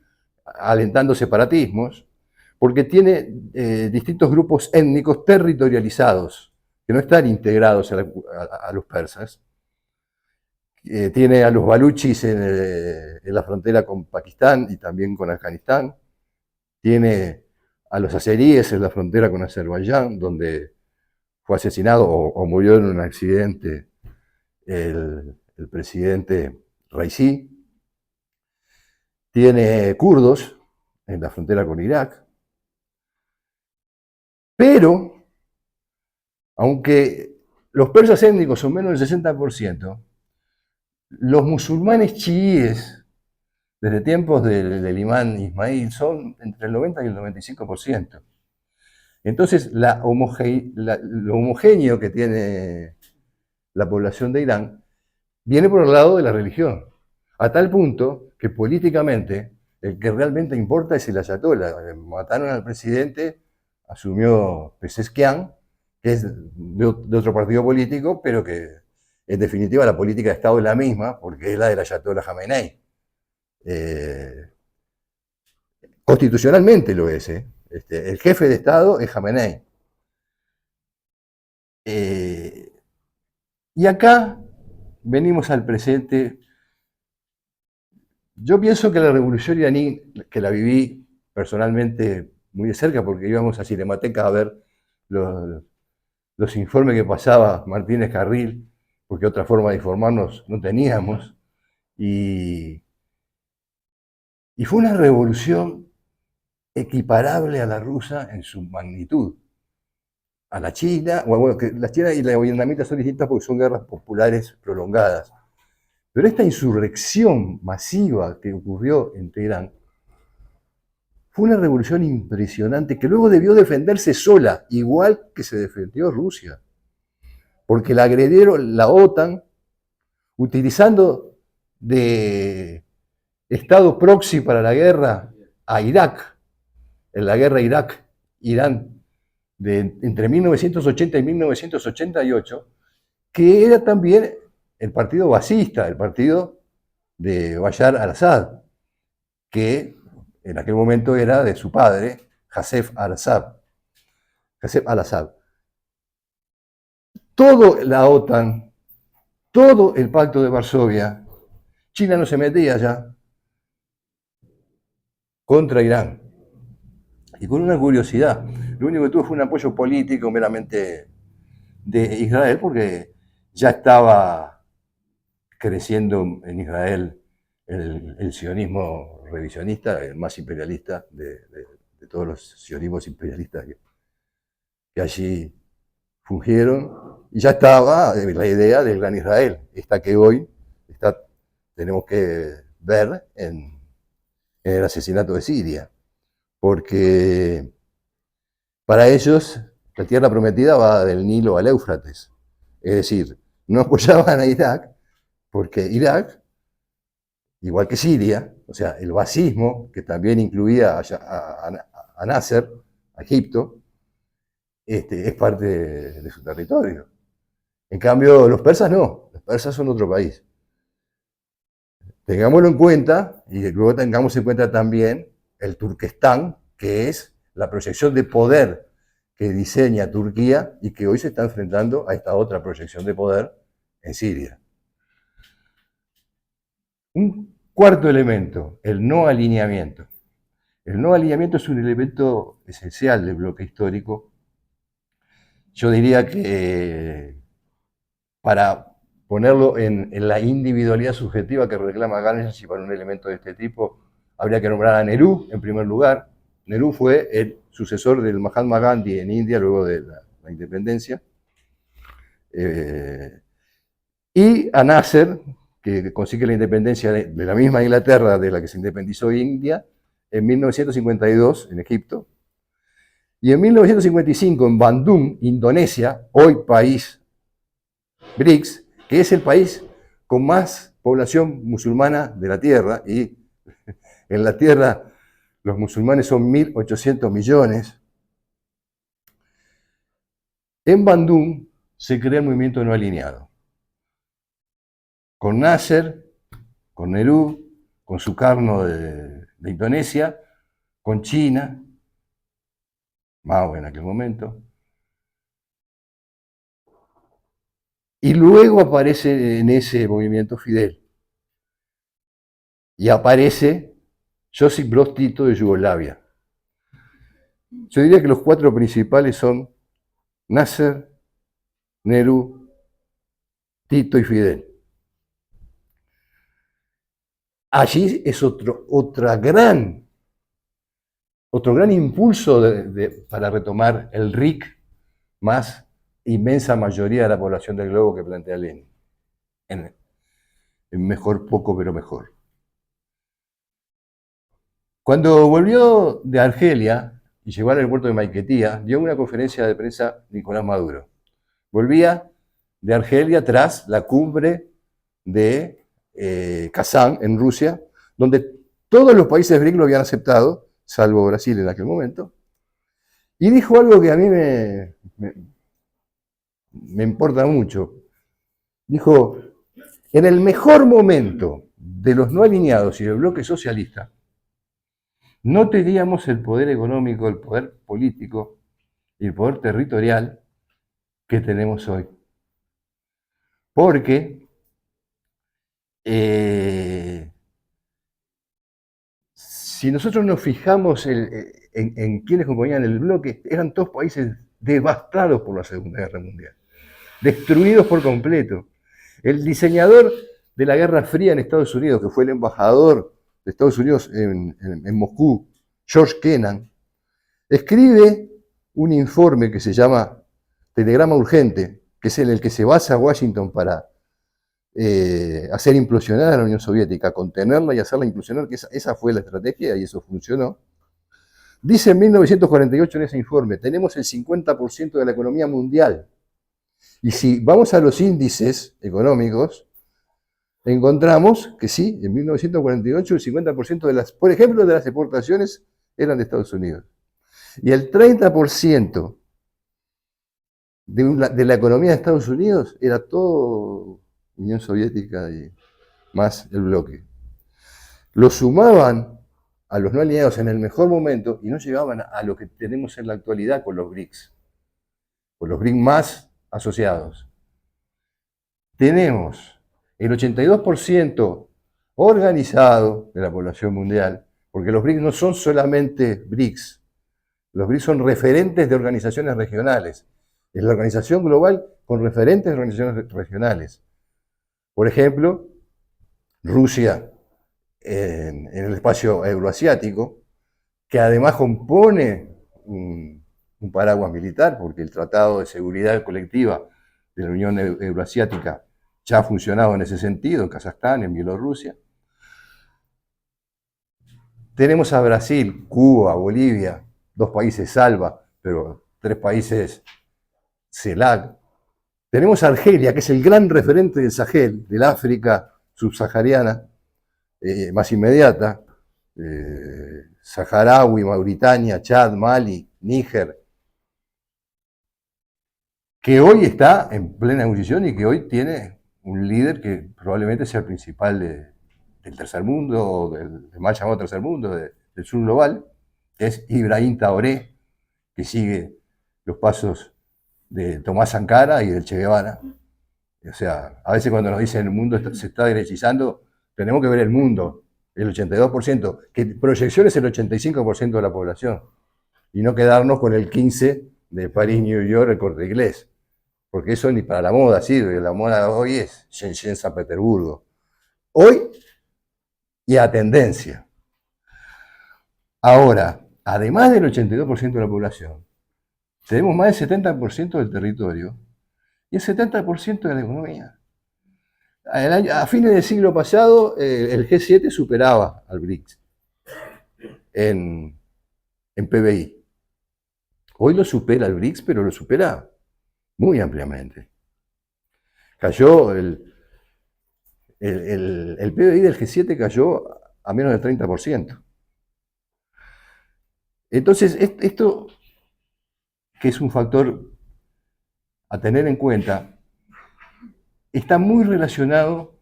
Speaker 1: alentando separatismos, porque tiene distintos grupos étnicos territorializados, que no están integrados a los persas. Tiene a los baluchis en la frontera con Pakistán y también con Afganistán. Tiene a los azeríes en la frontera con Azerbaiyán, donde fue asesinado o murió en un accidente el presidente Raisi. Tiene kurdos en la frontera con Irak. Pero, aunque los persas étnicos son menos del 60%, los musulmanes chiíes, desde tiempos del imán Ismail, son entre el 90 y el 95%. Entonces, lo homogéneo que tiene la población de Irán viene por el lado de la religión, a tal punto que políticamente el que realmente importa es el ayatollah. Mataron al presidente, asumió Pezeshkian, que es de otro partido político, pero que en definitiva la política de Estado es la misma, porque es la del ayatollah Jamenei. Constitucionalmente lo es. El jefe de Estado es Jamenei. Y acá venimos al presente. Yo pienso que la revolución iraní, que la viví personalmente muy de cerca, porque íbamos a Cinemateca a ver los informes que pasaba Martínez Carril, porque otra forma de informarnos no teníamos, y fue una revolución equiparable a la rusa en su magnitud. A la China, bueno, que la China y la vietnamita son distintas porque son guerras populares prolongadas. Pero esta insurrección masiva que ocurrió en Teherán fue una revolución impresionante que luego debió defenderse sola, igual que se defendió Rusia. Porque la agredieron la OTAN utilizando de estado proxy para la guerra a Irak, en la guerra Irak-Irán entre 1980 y 1988, que era también el partido basista, el partido de Bashar al-Assad, que en aquel momento era de su padre, Hasef al-Assad. Todo la OTAN, todo el Pacto de Varsovia, China no se metía ya contra Irán. Y con una curiosidad, lo único que tuvo fue un apoyo político meramente de Israel, porque ya estaba creciendo en Israel el sionismo revisionista, el más imperialista de todos los sionismos imperialistas que allí fungieron, y ya estaba la idea del Gran Israel, esta que hoy tenemos que ver en el asesinato de Siria, porque para ellos la tierra prometida va del Nilo al Éufrates, es decir, no apoyaban a Irak, porque Irak, igual que Siria, o sea, el basismo, que también incluía a Nasser, a Egipto, es parte de su territorio. En cambio, los persas no, los persas son otro país. Tengámoslo en cuenta y luego tengamos en cuenta también el Turquestán, que es la proyección de poder que diseña Turquía y que hoy se está enfrentando a esta otra proyección de poder en Siria. Un cuarto elemento, el no alineamiento. El no alineamiento es un elemento esencial del bloque histórico. yo diría que para ponerlo en la individualidad subjetiva que reclama Ganesh, y para un elemento de este tipo, habría que nombrar a Nehru en primer lugar. Nehru fue el sucesor del Mahatma Gandhi en India luego de la independencia. Y a Nasser, que consigue la independencia de la misma Inglaterra de la que se independizó India, en 1952 en Egipto. Y en 1955 en Bandung, Indonesia, hoy país BRICS, que es el país con más población musulmana de la Tierra, y en la Tierra los musulmanes son 1.800 millones. En Bandung se crea el movimiento no alineado, con Nasser, con Nehru, con Sukarno de Indonesia, con China, Mao en aquel momento. Y luego aparece en ese movimiento Fidel. Y aparece Josip Broz Tito de Yugoslavia. Yo diría que los cuatro principales son Nasser, Nehru, Tito y Fidel. Allí es otro gran impulso para retomar el RIC más inmensa mayoría de la población del globo que plantea Lenin. En mejor poco, pero mejor. Cuando volvió de Argelia y llegó al aeropuerto de Maiquetía, dio una conferencia de prensa Nicolás Maduro. Volvía de Argelia tras la cumbre de Kazán, en Rusia, donde todos los países BRIC lo habían aceptado, salvo Brasil en aquel momento, y dijo algo que a mí me importa mucho. Dijo, en el mejor momento de los no alineados y del bloque socialista, no teníamos el poder económico, el poder político y el poder territorial que tenemos hoy. Porque si nosotros nos fijamos en quienes componían el bloque, eran todos países devastados por la Segunda Guerra Mundial, destruidos por completo. El diseñador de la Guerra Fría en Estados Unidos, que fue el embajador de Estados Unidos en Moscú, George Kennan, escribe un informe que se llama Telegrama Urgente, que es en el que se basa Washington para hacer implosionar a la Unión Soviética, contenerla y hacerla implosionar, que esa fue la estrategia y eso funcionó. Dice en 1948 en ese informe, tenemos el 50% de la economía mundial. Y si vamos a los índices económicos, encontramos que sí, en 1948 el 50% de las, por ejemplo, de las exportaciones eran de Estados Unidos. Y el 30% de la economía de Estados Unidos era todo Unión Soviética y más el bloque. Lo sumaban a los no alineados en el mejor momento y no llegaban a lo que tenemos en la actualidad con los BRICS, con los BRICS más asociados. Tenemos el 82% organizado de la población mundial, porque los BRICS no son solamente BRICS, los BRICS son referentes de organizaciones regionales. Es la organización global con referentes de organizaciones regionales. Por ejemplo, Rusia en el espacio euroasiático, que además compone un paraguas militar, porque el Tratado de Seguridad Colectiva de la Unión Euroasiática ya ha funcionado en ese sentido, en Kazajstán, en Bielorrusia. Tenemos a Brasil, Cuba, Bolivia, 2 países salva, pero 3 países CELAC. Tenemos a Argelia, que es el gran referente del Sahel, del África subsahariana, más inmediata, Saharaui, Mauritania, Chad, Mali, Níger, que hoy está en plena ebullición y que hoy tiene un líder que probablemente sea el principal del tercer mundo, del mal llamado tercer mundo, del sur global, que es Ibrahim Traoré, que sigue los pasos de Tomás Sankara y del Che Guevara. O sea, a veces cuando nos dicen el mundo se está derechizando, tenemos que ver el mundo, el 82%, que proyección es el 85% de la población, y no quedarnos con el 15% de París-New York el Corte Inglés, porque eso ni para la moda sirve, la moda hoy es Shenzhen-San Petersburgo. Hoy y a tendencia. Ahora, además del 82% de la población, tenemos más del 70% del territorio y el 70% de la economía. A fines del siglo pasado, el G7 superaba al BRICS en PBI. Hoy lo supera el BRICS, pero lo supera muy ampliamente. Cayó el PBI del G7 cayó a menos del 30%. Entonces, esto, que es un factor a tener en cuenta, está muy relacionado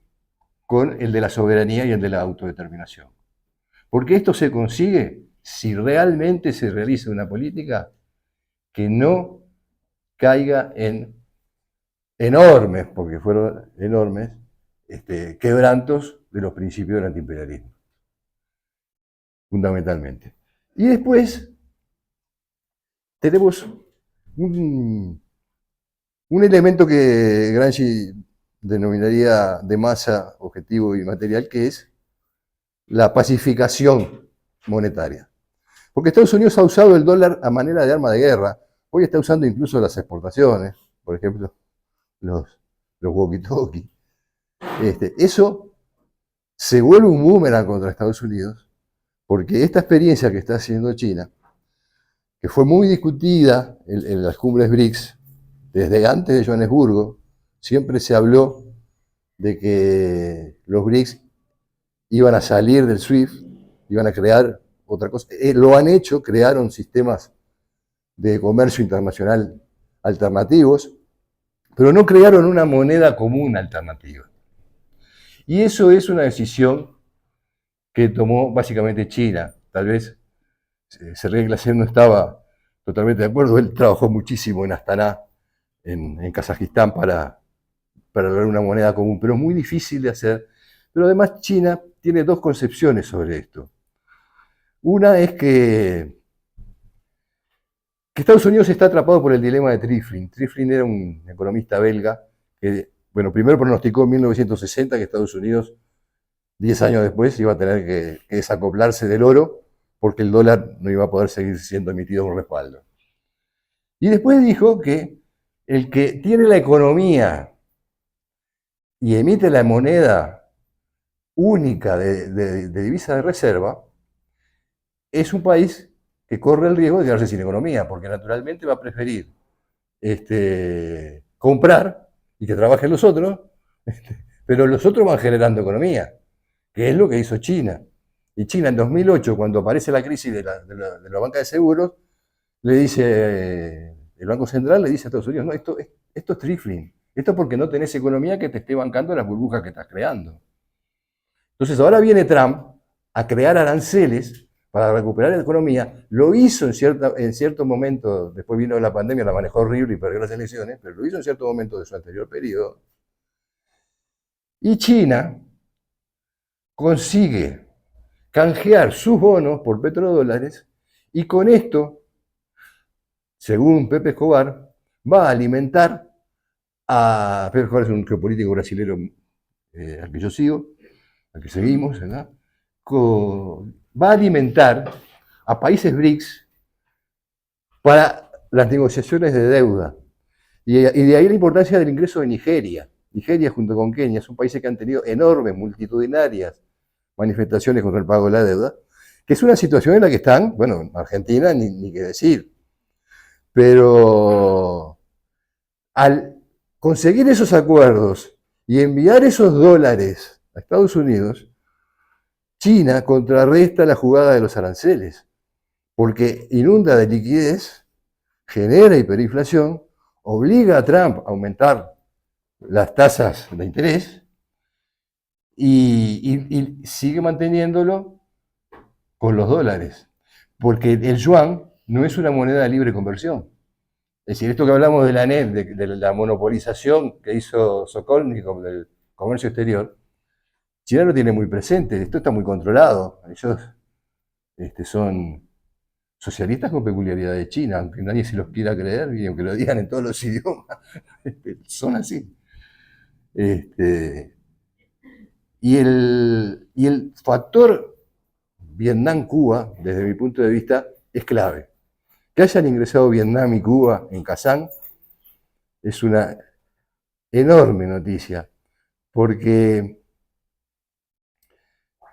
Speaker 1: con el de la soberanía y el de la autodeterminación. Porque esto se consigue si realmente se realiza una política que no caiga en enormes, porque fueron enormes, quebrantos de los principios del antiimperialismo, fundamentalmente. Y después tenemos un elemento que Gramsci denominaría de masa, objetivo y material, que es la pacificación monetaria. Porque Estados Unidos ha usado el dólar a manera de arma de guerra. Hoy está usando incluso las exportaciones, por ejemplo, los walkie-talkie. Eso se vuelve un boomerang contra Estados Unidos, porque esta experiencia que está haciendo China, que fue muy discutida en las cumbres BRICS, desde antes de Johannesburgo, siempre se habló de que los BRICS iban a salir del SWIFT, iban a crear otra cosa. Lo han hecho, crearon sistemas de comercio internacional alternativos, pero no crearon una moneda común alternativa. Y eso es una decisión que tomó básicamente China. Tal vez Sergei Glaser no estaba totalmente de acuerdo, él trabajó muchísimo en Astana, en Kazajistán, para lograr una moneda común, pero es muy difícil de hacer. Pero además China tiene dos concepciones sobre esto. Una es que Estados Unidos está atrapado por el dilema de Trifflin. Trifflin era un economista belga que, bueno, primero pronosticó en 1960 que Estados Unidos, 10 años después, iba a tener que desacoplarse del oro porque el dólar no iba a poder seguir siendo emitido como respaldo. Y después dijo que el que tiene la economía y emite la moneda única de divisa de reserva es un país que corre el riesgo de quedarse sin economía, porque naturalmente va a preferir comprar y que trabajen los otros, pero los otros van generando economía, que es lo que hizo China. Y China en 2008, cuando aparece la crisis de la banca de seguros, le dice, el Banco Central le dice a Estados Unidos, no, esto es Trifflin, esto es porque no tenés economía que te esté bancando las burbujas que estás creando. Entonces ahora viene Trump a crear aranceles para recuperar la economía. Lo hizo en cierto momento, después vino la pandemia, la manejó horrible y perdió las elecciones, pero lo hizo en cierto momento de su anterior periodo. Y China consigue canjear sus bonos por petrodólares y con esto, según Pepe Escobar, va a alimentar a... Pepe Escobar es un geopolítico brasileño al que yo sigo, al que seguimos, ¿verdad? Va a alimentar a países BRICS para las negociaciones de deuda. Y de ahí la importancia del ingreso de Nigeria. Nigeria junto con Kenia son países que han tenido enormes, multitudinarias manifestaciones contra el pago de la deuda, que es una situación en la que están, bueno, Argentina ni qué decir. Pero al conseguir esos acuerdos y enviar esos dólares a Estados Unidos, China contrarresta la jugada de los aranceles, porque inunda de liquidez, genera hiperinflación, obliga a Trump a aumentar las tasas de interés y sigue manteniéndolo con los dólares, porque el yuan no es una moneda de libre conversión. Es decir, esto que hablamos de la NET, de la monopolización que hizo Sokolnikov del comercio exterior, China lo tiene muy presente, esto está muy controlado. Ellos son socialistas con peculiaridades chinas, aunque nadie se los quiera creer y aunque lo digan en todos los idiomas, son así. Y el factor Vietnam-Cuba, desde mi punto de vista, es clave. Que hayan ingresado Vietnam y Cuba en Kazán es una enorme noticia, porque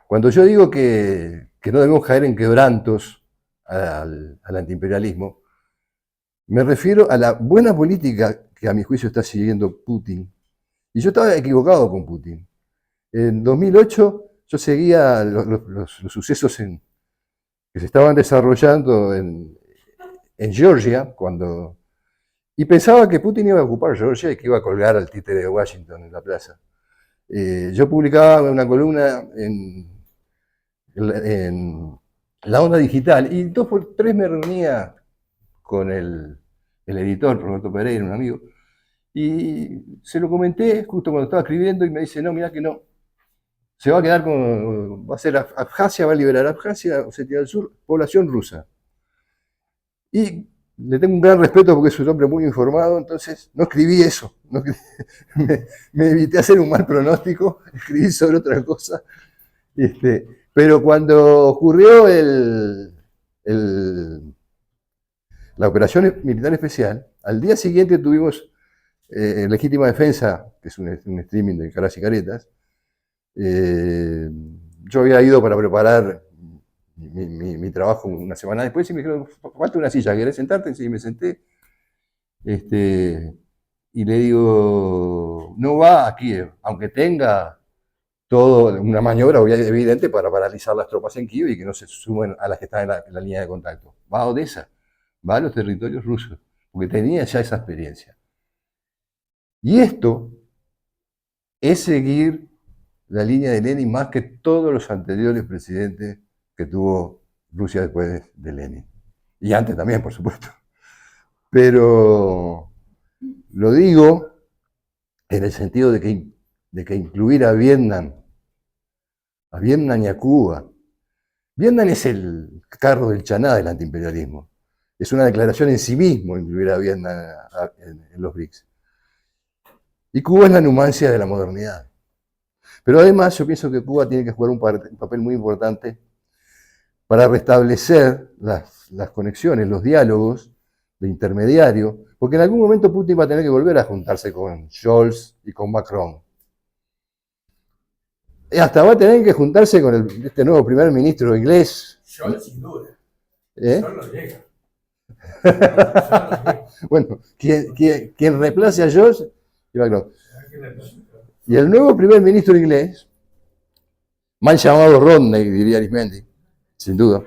Speaker 1: cuando yo digo que no debemos caer en quebrantos al antiimperialismo, me refiero a la buena política que a mi juicio está siguiendo Putin. Y yo estaba equivocado con Putin. En 2008 yo seguía los sucesos que se estaban desarrollando en Georgia, y pensaba que Putin iba a ocupar Georgia y que iba a colgar al títere de Washington en la plaza. Yo publicaba una columna en La Onda Digital y 2 por 3 me reunía con el editor, Roberto Pereira, un amigo, y se lo comenté justo cuando estaba escribiendo y me dice, no, mira que no, se va a quedar con, va a ser Abjasia, va a liberar Abjasia, Osetia del Sur, población rusa. Y le tengo un gran respeto porque es un hombre muy informado, entonces no escribí eso, me evité hacer un mal pronóstico, escribí sobre otra cosa. Pero cuando ocurrió la operación militar especial, al día siguiente tuvimos Legítima Defensa, que es un streaming de caras y caretas. Yo había ido para preparar mi trabajo una semana después y me dijeron, falta una silla, ¿querés sentarte? Sí, me senté. Y le digo, no va a Kiev, aunque tenga todo una maniobra evidente para paralizar las tropas en Kiev y que no se sumen a las que están en la línea de contacto. Va a Odessa, va a los territorios rusos, porque tenía ya esa experiencia. Y esto es seguir la línea de Lenin más que todos los anteriores presidentes que tuvo Rusia después de Lenin. Y antes también, por supuesto. Pero lo digo en el sentido de que incluir a Vietnam y a Cuba. Vietnam es el carro del Chaná del antiimperialismo. Es una declaración en sí mismo incluir a Vietnam en los BRICS. Y Cuba es la numancia de la modernidad. Pero además yo pienso que Cuba tiene que jugar un papel muy importante para restablecer las conexiones, los diálogos de intermediario, porque en algún momento Putin va a tener que volver a juntarse con Scholz y con Macron. Y hasta va a tener que juntarse con este nuevo primer ministro inglés.
Speaker 2: Scholz sin duda. Scholz no llega.
Speaker 1: Bueno, quien reemplace a Scholz y Macron. Y el nuevo primer ministro inglés, mal llamado Rodney, diría Arismendi, sin duda,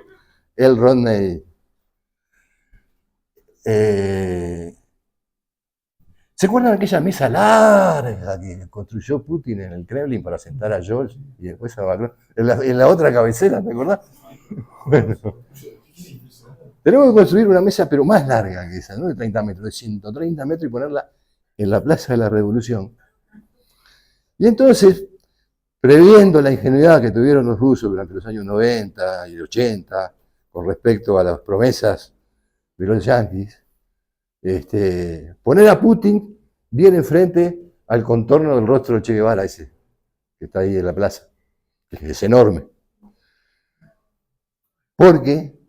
Speaker 1: el Rodney. ¿Se acuerdan de aquella mesa larga que construyó Putin en el Kremlin para sentar a Scholz y después a Macron? En la otra cabecera, ¿te acordás? Bueno, tenemos que construir una mesa, pero más larga que esa, no de 30 metros, de 130 metros y ponerla en la Plaza de la Revolución. Y entonces, previendo la ingenuidad que tuvieron los rusos durante los años 90 y 80 con respecto a las promesas de los yanquis, poner a Putin bien enfrente al contorno del rostro del Che Guevara ese, que está ahí en la plaza, que es enorme. Porque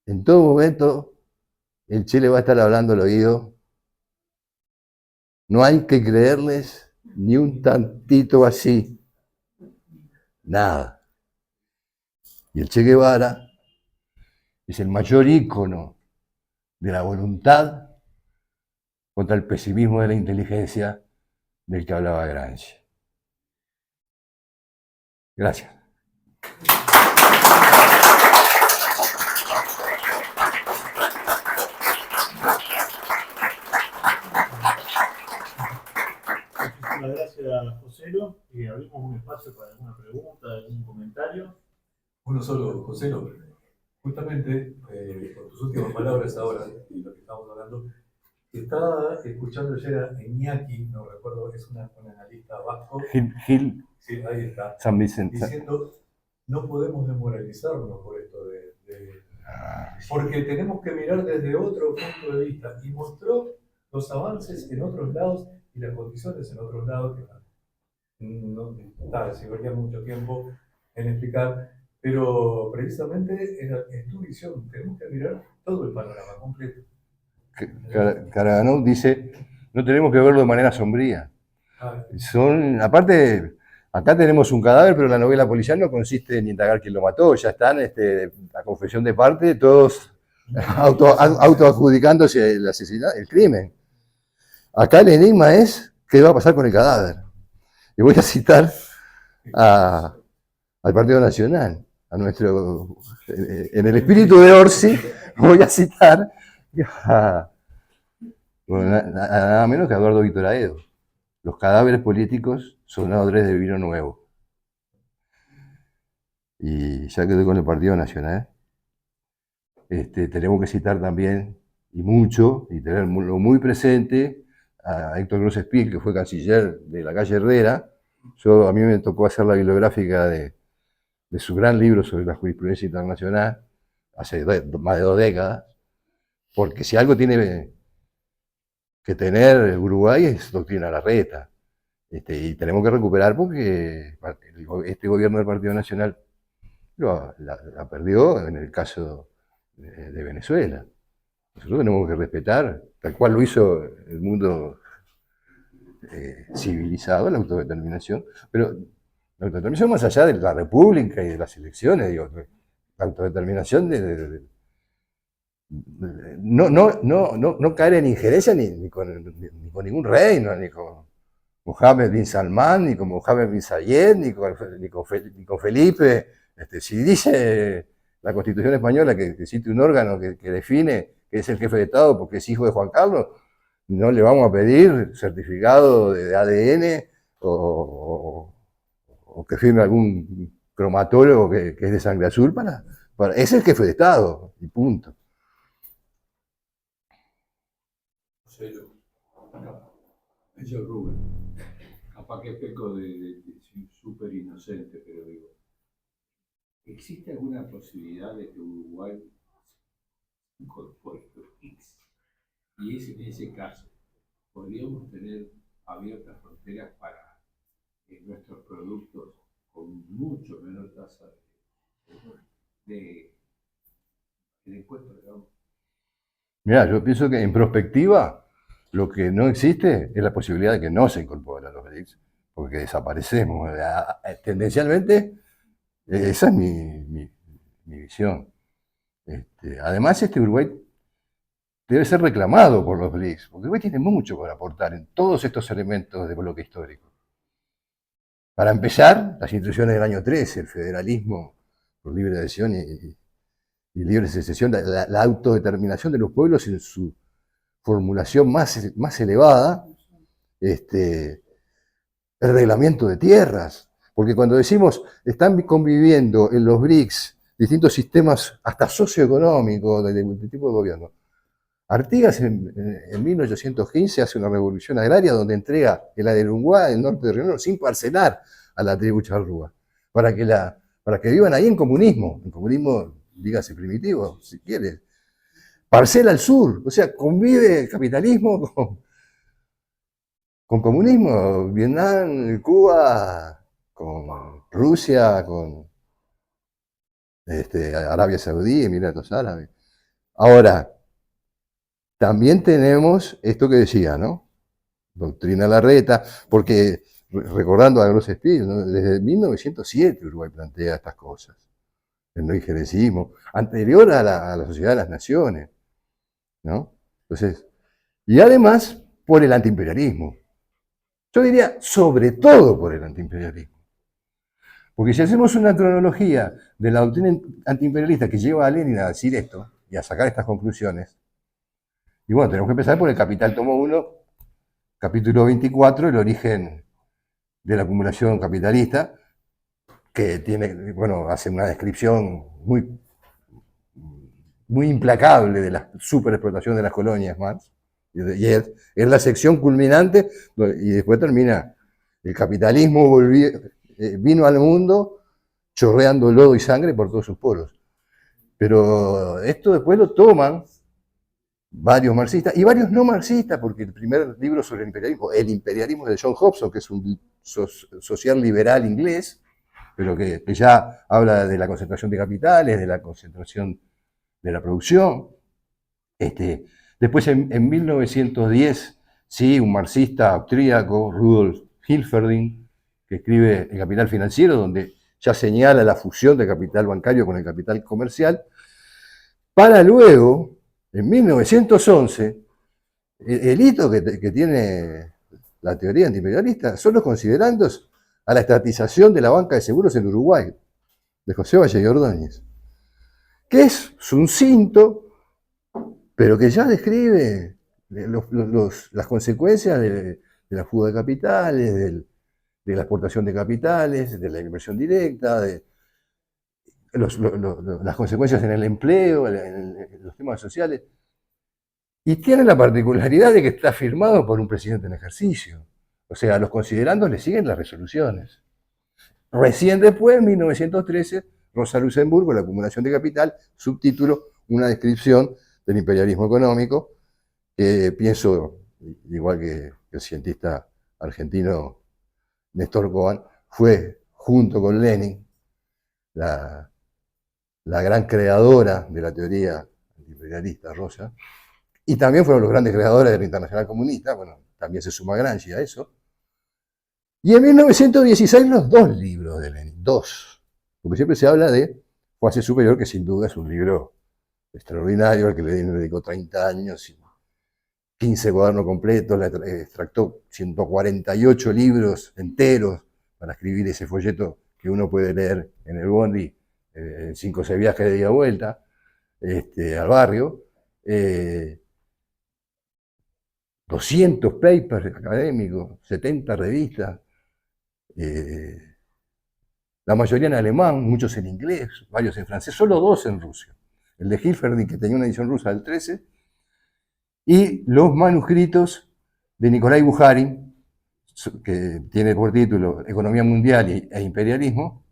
Speaker 1: en todo momento el Che le va a estar hablando al oído. No hay que creerles ni un tantito así. Nada. Y el Che Guevara es el mayor ícono de la voluntad contra el pesimismo de la inteligencia del que hablaba Gramsci. Gracias.
Speaker 2: Muchísimas gracias, Joselo. Abrimos un espacio para alguna pregunta, algún comentario.
Speaker 3: Uno solo, Joselo. Justamente, por tus últimas palabras ahora y lo que estamos hablando, estaba escuchando ayer a Iñaki, no recuerdo, es un analista vasco.
Speaker 1: Gil.
Speaker 3: Sí, ahí está.
Speaker 1: San Vicente.
Speaker 3: Diciendo, no podemos desmoralizarnos por esto porque tenemos que mirar desde otro punto de vista. Y mostró los avances en otros lados y las condiciones en otros lados, que se llevaría mucho tiempo en explicar, pero precisamente es tu visión. Tenemos que mirar todo el panorama completo.
Speaker 1: Caraganov dice, no tenemos que verlo de manera sombría. Aparte, acá tenemos un cadáver, pero la novela policial no consiste en indagar quién lo mató, ya están a confesión de parte, todos autoadjudicándose el asesinato, el crimen. Acá el enigma es qué va a pasar con el cadáver. Y voy a citar al Partido Nacional, en el espíritu de Orsi, voy a citar nada menos que a Eduardo Víctor Aedo. Los cadáveres políticos son odres de vino nuevo. Y ya quedé con el Partido Nacional. Tenemos que citar también, y mucho, y tenerlo muy presente, a Héctor Grosse-Piel, que fue canciller de la calle Herrera. A mí me tocó hacer la bibliográfica de su gran libro sobre la jurisprudencia internacional, hace más de 2 décadas, porque si algo tiene que tener Uruguay es doctrina Larreta. Y tenemos que recuperar porque este gobierno del Partido Nacional la perdió en el caso de Venezuela. Nosotros tenemos que respetar, tal cual lo hizo el mundo civilizado, la autodeterminación, pero la autodeterminación más allá de la república y de las elecciones, digo, la autodeterminación no caer en injerencia ni con ningún reino, ni con Mohammed bin Salman, ni con Mohammed bin Zayed, ni con Felipe. Si dice la Constitución española que existe un órgano que define que es el jefe de Estado porque es hijo de Juan Carlos, no le vamos a pedir certificado de ADN o que firme algún cromatólogo que es de sangre azul es el jefe de Estado, y punto.
Speaker 4: Yo, Rubén, capaz que peco de súper inocente, pero digo, ¿existe alguna posibilidad de que Uruguay incorpore los BRICS? Y en ese caso, ¿podríamos tener abiertas fronteras para nuestros productos con mucho menor tasa de impuestos, digamos?
Speaker 1: Mirá, yo pienso que en perspectiva lo que no existe es la posibilidad de que no se incorporen a los BRICS, porque desaparecemos. Tendencialmente, esa es mi visión. Además, Uruguay debe ser reclamado por los BRICS, porque Uruguay tiene mucho para aportar en todos estos elementos de bloque histórico. Para empezar, las instituciones del año 13, el federalismo por libre adhesión y libre secesión, la autodeterminación de los pueblos en su formulación más elevada, el reglamiento de tierras, porque cuando decimos están conviviendo en los BRICS distintos sistemas hasta socioeconómicos de tipo de gobierno, Artigas en 1815 hace una revolución agraria donde entrega el Aderunguá, el norte de Río Negro, sin parcelar a la tribu charrúa, para que vivan ahí en comunismo, dígase primitivo, si quieres. Parcela al sur, o sea, convive capitalismo con comunismo, Vietnam, Cuba, con Rusia, con Arabia Saudí, Emiratos Árabes. Ahora, también tenemos esto que decía, ¿no? Doctrina Larreta, porque recordando a Grosse-Piel, ¿no? Desde 1907 Uruguay plantea estas cosas, el no injerencismo, anterior a la Sociedad de las Naciones, ¿no? Entonces, y además por el antiimperialismo. Yo diría sobre todo por el antiimperialismo. Porque si hacemos una cronología de la doctrina antiimperialista que lleva a Lenin a decir esto y a sacar estas conclusiones, y bueno, tenemos que empezar por el Capital tomo 1, capítulo 24, el origen de la acumulación capitalista, que tiene, bueno, hace una descripción muy implacable de la superexplotación de las colonias, Marx, y es la sección culminante, y después termina, el capitalismo vino al mundo chorreando lodo y sangre por todos sus poros. Pero esto después lo toman varios marxistas y varios no marxistas, porque el primer libro sobre el imperialismo de John Hobson, que es un social liberal inglés, pero que ya habla de la concentración de capitales, de la concentración de la producción. Después en 1910, sí, un marxista austríaco, Rudolf Hilferding, que escribe El Capital Financiero, donde ya señala la fusión del capital bancario con el capital comercial, para luego, en 1911, el hito que tiene la teoría antiimperialista son los considerandos a la estatización de la banca de seguros en Uruguay, de José Valle y Ordóñez, que es un cinto, pero que ya describe las consecuencias de la fuga de capitales, de la exportación de capitales, de la inversión directa, de las consecuencias en el empleo, en los temas sociales. Y tiene la particularidad de que está firmado por un presidente en ejercicio. O sea, los considerandos le siguen las resoluciones. Recién después, en 1913, Rosa Luxemburgo, la acumulación de capital, subtítulo, una descripción del imperialismo económico, que pienso, igual que el cientista argentino Néstor Cohen, fue, junto con Lenin, la gran creadora de la teoría antiimperialista, Rosa, y también fueron los grandes creadores de la Internacional Comunista, bueno, también se suma Gramsci a eso. Y en 1916 los dos libros de Lenin, dos, porque siempre se habla de Fase Superior, que sin duda es un libro extraordinario, al que Lenin le dedicó 30 años, y 15 cuadernos completos, extractó 148 libros enteros para escribir ese folleto que uno puede leer en el bondi, en 5 o 6 viajes de ida y vuelta, al barrio. 200 papers académicos, 70 revistas, la mayoría en alemán, muchos en inglés, varios en francés, solo 2 en ruso. El de Hilferding, que tenía una edición rusa del 13, y los manuscritos de Nikolai Bukharin, que tiene por título Economía Mundial e Imperialismo,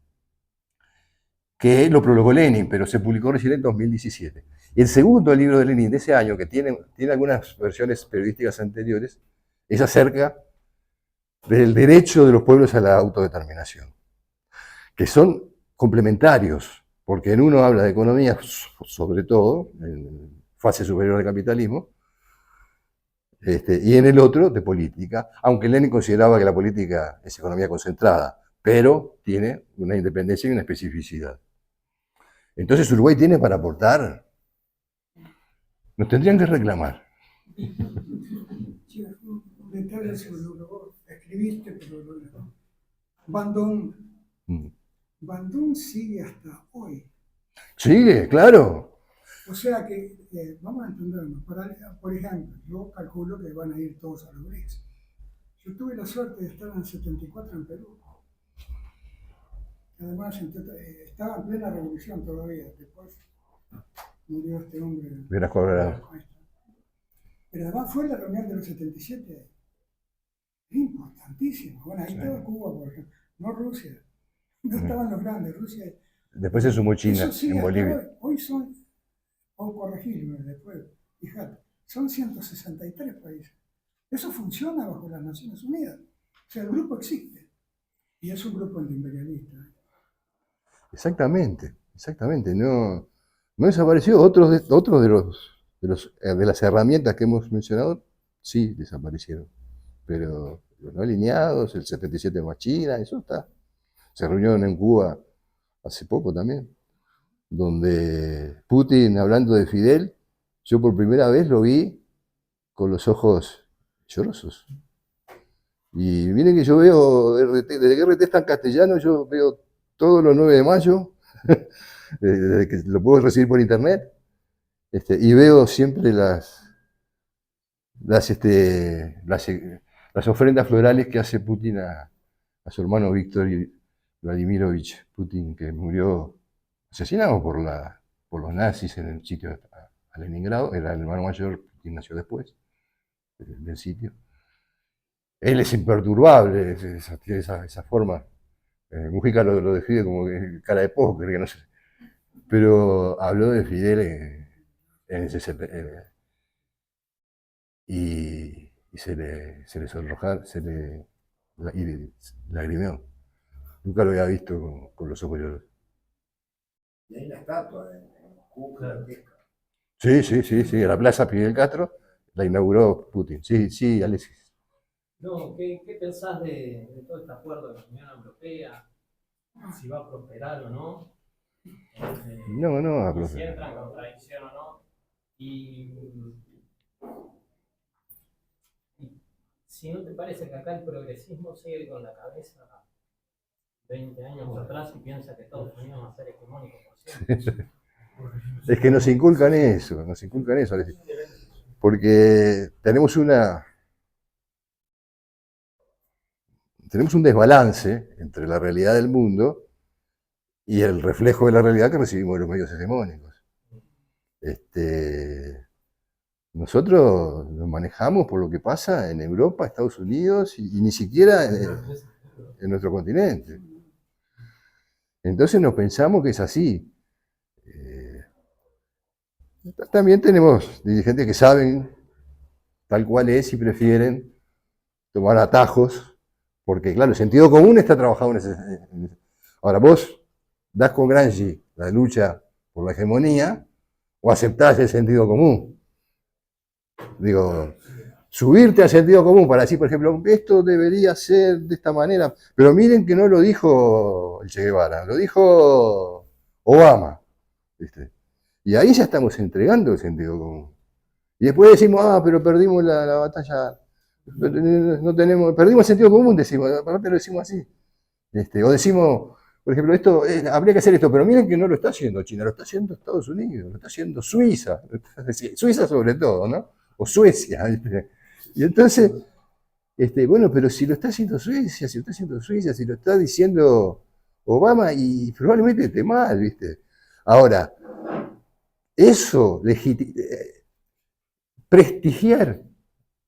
Speaker 1: que lo prologó Lenin, pero se publicó recién en 2017. Y el segundo libro de Lenin de ese año, que tiene algunas versiones periodísticas anteriores, es acerca del derecho de los pueblos a la autodeterminación, que son complementarios, porque en uno habla de economía, sobre todo, en fase superior del capitalismo, y en el otro de política, aunque Lenin consideraba que la política es economía concentrada, pero tiene una independencia y una especificidad. Entonces Uruguay tiene para aportar, nos tendrían que reclamar.
Speaker 5: Sí, un detalle sobre lo que vos escribiste, pero no. Bandung sigue hasta hoy.
Speaker 1: Sigue, claro.
Speaker 5: O sea que, vamos a entendernos, por ejemplo, yo calculo que van a ir todos a los BRICS. Yo tuve la suerte de estar en el 74 en Perú. Además, estaba en plena revolución todavía. Después murió este hombre.
Speaker 1: Verás Colorado.
Speaker 5: Pero además fue la reunión de los 77. Es importantísimo. Bueno, ahí estaba Cuba, por ejemplo. No Rusia. No estaban los grandes. Rusia.
Speaker 1: Después se sumó China
Speaker 5: Sí,
Speaker 1: en Bolivia.
Speaker 5: Hoy son, o corregirme después, fíjate, son 163 países. Eso funciona bajo las Naciones Unidas. O sea, el grupo existe. Y es un grupo antiimperialista.
Speaker 1: Exactamente, exactamente. No desapareció. Otros de las herramientas que hemos mencionado, sí desaparecieron. Pero los no alineados, el 77 más China, eso está. Se reunieron en Cuba hace poco también, donde Putin, hablando de Fidel, yo por primera vez lo vi con los ojos llorosos. Y miren que yo veo RT, desde que RT está en castellano, yo veo todos los 9 de mayo, desde que lo puedo recibir por internet, y veo siempre las ofrendas florales que hace Putin a su hermano Víctor Vladimirovich Putin, que murió asesinado por los nazis en el sitio a Leningrado. Era el hermano mayor, Putin nació después del sitio. Él es imperturbable, tiene esa forma. Mujica lo describe como cara de póker, que no sé. pero habló de Fidel en ese y se le sonroja, y lagrimeó. Nunca lo había visto con los ojos llorosos.
Speaker 6: Y hay una estatua en Moscú gigantesca.
Speaker 1: Sí, sí, sí, sí, la Plaza Fidel Castro la inauguró Putin. Sí, sí, Alexis.
Speaker 7: No, ¿qué pensás de todo este acuerdo de la Unión Europea? Si va a prosperar o no.
Speaker 1: No, no,
Speaker 7: Y si
Speaker 1: profe.
Speaker 7: entra en contradicción o no. Y si no te parece que acá el progresismo sigue con la cabeza 20 años atrás y piensa que Estados Unidos va a ser hegemónico por siempre.
Speaker 1: Es que nos inculcan eso, Alexis. Porque tenemos un desbalance entre la realidad del mundo y el reflejo de la realidad que recibimos de los medios hegemónicos. Nosotros nos manejamos por lo que pasa en Europa, Estados Unidos y ni siquiera en nuestro continente. Entonces nos pensamos que es así. También tenemos dirigentes que saben tal cual es y prefieren tomar atajos, porque claro, el sentido común está trabajado en ese. Ahora, vos das con Gramsci la lucha por la hegemonía o aceptás el sentido común. Digo, subirte al sentido común para decir, por ejemplo, esto debería ser de esta manera, pero miren que no lo dijo el Che Guevara, lo dijo Obama, ¿viste? Y ahí ya estamos entregando el sentido común. Y después decimos, pero perdimos la batalla, no tenemos, perdimos el sentido común, decimos, aparte lo decimos así. O decimos, por ejemplo, esto habría que hacer esto, pero miren que no lo está haciendo China, lo está haciendo Estados Unidos, lo está haciendo Suiza, Suiza sobre todo, ¿no? O Suecia. ¿Viste? Y entonces, bueno, pero si lo está haciendo Suecia, si lo está diciendo Obama, y probablemente esté mal, ¿viste? Ahora, eso, prestigiar,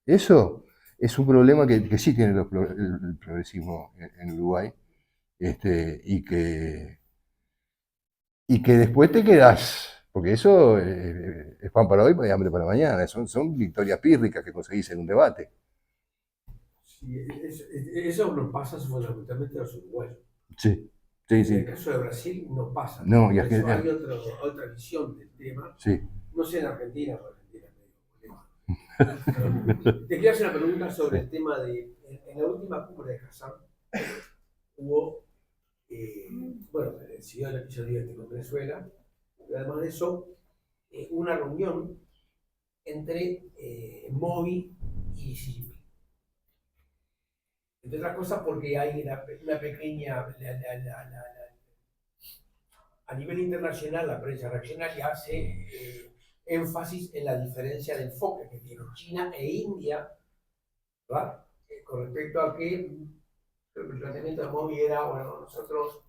Speaker 1: eso es un problema que sí tiene el progresismo en Uruguay, y que después te quedas, porque eso es pan para hoy y hambre para mañana, son victorias pírricas que conseguís en un debate.
Speaker 6: Sí, eso nos pasa fundamentalmente a los uruguayos.
Speaker 1: Sí, sí,
Speaker 6: En el
Speaker 1: sí.
Speaker 6: caso de Brasil no pasa.
Speaker 1: No, y
Speaker 6: Por eso
Speaker 1: Argentina.
Speaker 6: hay otra visión del tema.
Speaker 1: Sí.
Speaker 6: No sé en Argentina, porque Argentina es medio problema. Te quería hacer una pregunta sobre el tema de, en la última cumbre de Kazán, hubo, bueno, siguió el episodio con Venezuela, pero además de eso, una reunión entre Moby y Xi Jinping. Entre otras cosas porque hay una pequeña, a nivel internacional, la prensa reaccionaria hace énfasis en la diferencia de enfoque que tienen China e India, ¿verdad? Con respecto a que el planteamiento de Moby era, bueno, nosotros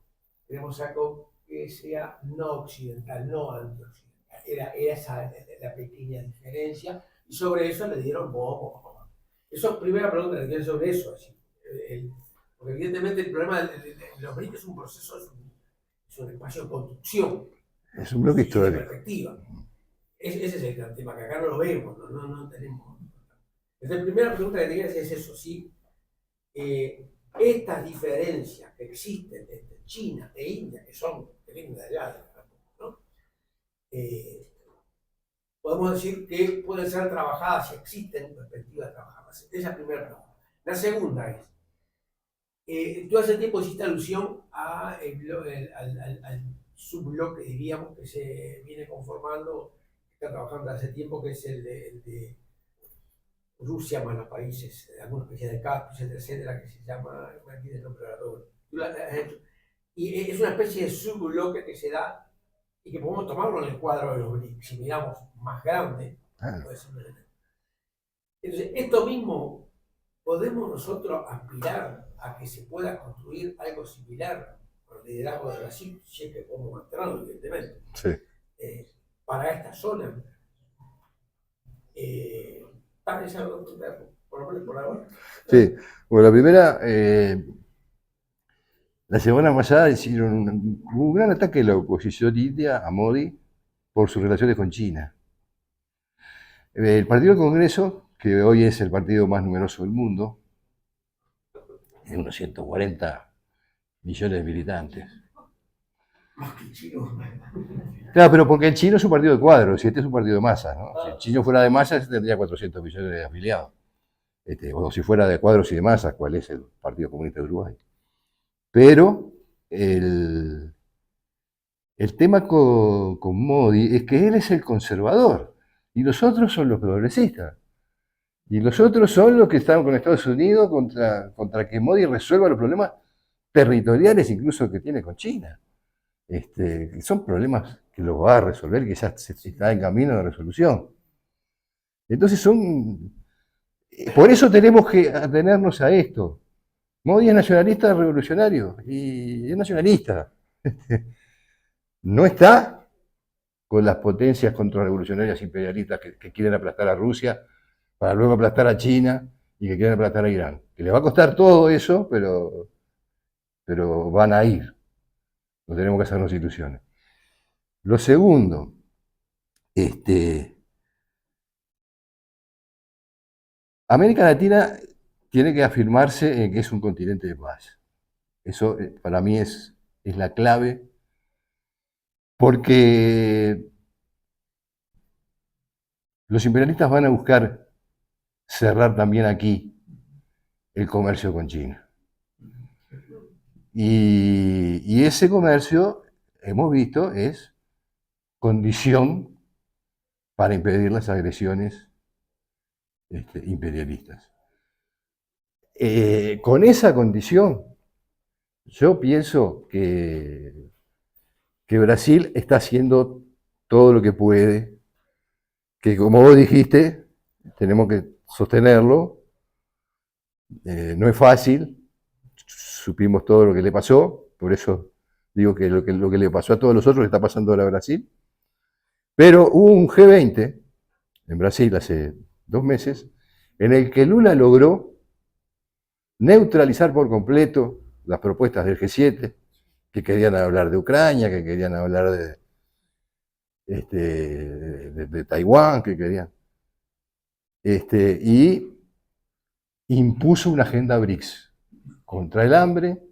Speaker 6: queremos algo que sea no occidental, no antioccidental. Era esa la pequeña diferencia, y sobre eso le dieron bombo. Eso es primera pregunta que tienen sobre eso. Así. Porque evidentemente el problema de los BRICS es un proceso, es un espacio de construcción.
Speaker 1: Es un bloque histórico.
Speaker 6: De perspectiva. Ese es el gran tema, que acá no lo vemos, no tenemos. Entonces, la primera pregunta que te quería hacer es eso, ¿sí? Estas diferencias que existen entre China e India, que vienen de allá, ¿no? Podemos decir que pueden ser trabajadas, si existen perspectivas de trabajarlas. Esa es la primera pregunta. La segunda es, tú hace tiempo hiciste alusión al subbloque, diríamos, que se viene conformando, que está trabajando hace tiempo, que es el de Rusia más los países, algunos países de Caspio, etcétera, que se llama, no me el nombre ahora, y es una especie de subbloque que se da y que podemos tomarlo en el cuadro de los BRICS, si miramos más grande. Entonces, esto mismo, ¿podemos nosotros aspirar a que se pueda construir algo similar con el liderazgo de Brasil, si es que podemos mantenerlo, evidentemente,
Speaker 1: Sí.
Speaker 6: para esta zona? Por ahora.
Speaker 1: Sí, bueno, la primera, La semana pasada hubo un gran ataque de la oposición india a Modi por sus relaciones con China. El Partido del Congreso, que hoy es el partido más numeroso del mundo, tiene unos 140 millones de militantes.
Speaker 6: Más que chino.
Speaker 1: Claro, pero porque el chino es un partido de cuadros y este es un partido de masas, ¿no? Si el chino fuera de masas, tendría 400 millones de afiliados. O si fuera de cuadros y de masas, ¿cuál es el Partido Comunista de Uruguay? Pero el tema con Modi es que él es el conservador y los otros son los progresistas. Y los otros son los que están con Estados Unidos contra que Modi resuelva los problemas territoriales incluso que tiene con China. Son problemas que los va a resolver, que ya está en camino de resolución. Entonces por eso tenemos que atenernos a esto. Modi es nacionalista revolucionario y es nacionalista. No está con las potencias contrarrevolucionarias imperialistas que quieren aplastar a Rusia para luego aplastar a China y que quieren aplastar a Irán. Que les va a costar todo eso, pero van a ir. No tenemos que hacernos ilusiones. Lo segundo, América Latina tiene que afirmarse en que es un continente de paz. Eso para mí es la clave, porque los imperialistas van a buscar cerrar también aquí el comercio con China. Y ese comercio, hemos visto, es condición para impedir las agresiones imperialistas. Con esa condición, yo pienso que Brasil está haciendo todo lo que puede, que como vos dijiste, tenemos que sostenerlo. No es fácil, supimos todo lo que le pasó, por eso digo que lo que le pasó a todos los otros le está pasando ahora a Brasil. Pero hubo un G20 en Brasil hace 2 meses, en el que Lula logró neutralizar por completo las propuestas del G7, que querían hablar de Ucrania, que querían hablar de Taiwán, que querían. Y impuso una agenda BRICS contra el hambre,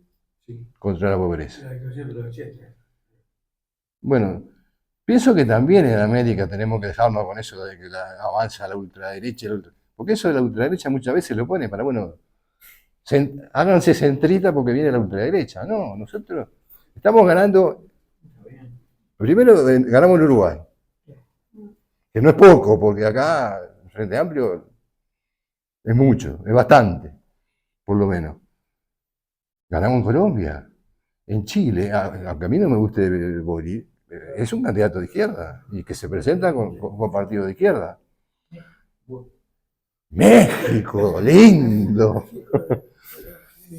Speaker 1: contra la pobreza. Bueno, pienso que también en América tenemos que dejarnos con eso de que avanza la ultraderecha, porque eso de la ultraderecha muchas veces lo pone para, bueno, háganse centrita porque viene la ultraderecha. No, nosotros estamos ganando. Primero ganamos en Uruguay, que no es poco, porque acá el Frente Amplio es mucho, es bastante, por lo menos. Ganamos en Colombia, en Chile, aunque a mí no me guste Boric, es un candidato de izquierda y que se presenta con partido de izquierda. México, lindo.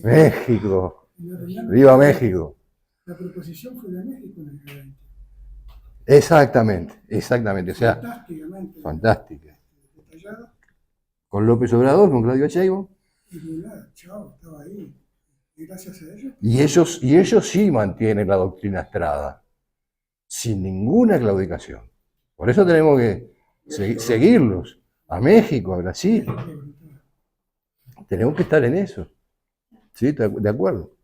Speaker 1: México, viva México.
Speaker 5: La proposición fue de México en el G20.
Speaker 1: Exactamente, o sea, fantástica.
Speaker 5: Detallada.
Speaker 1: Con López Obrador, con Claudio Sheinbaum.
Speaker 5: Y Lula, chao, estaba ahí. Y gracias a ellos.
Speaker 1: Y ellos sí mantienen la doctrina Estrada, sin ninguna claudicación. Por eso tenemos que seguirlos, a México, a Brasil. Tenemos que estar en eso. ¿Sí? ¿De acuerdo?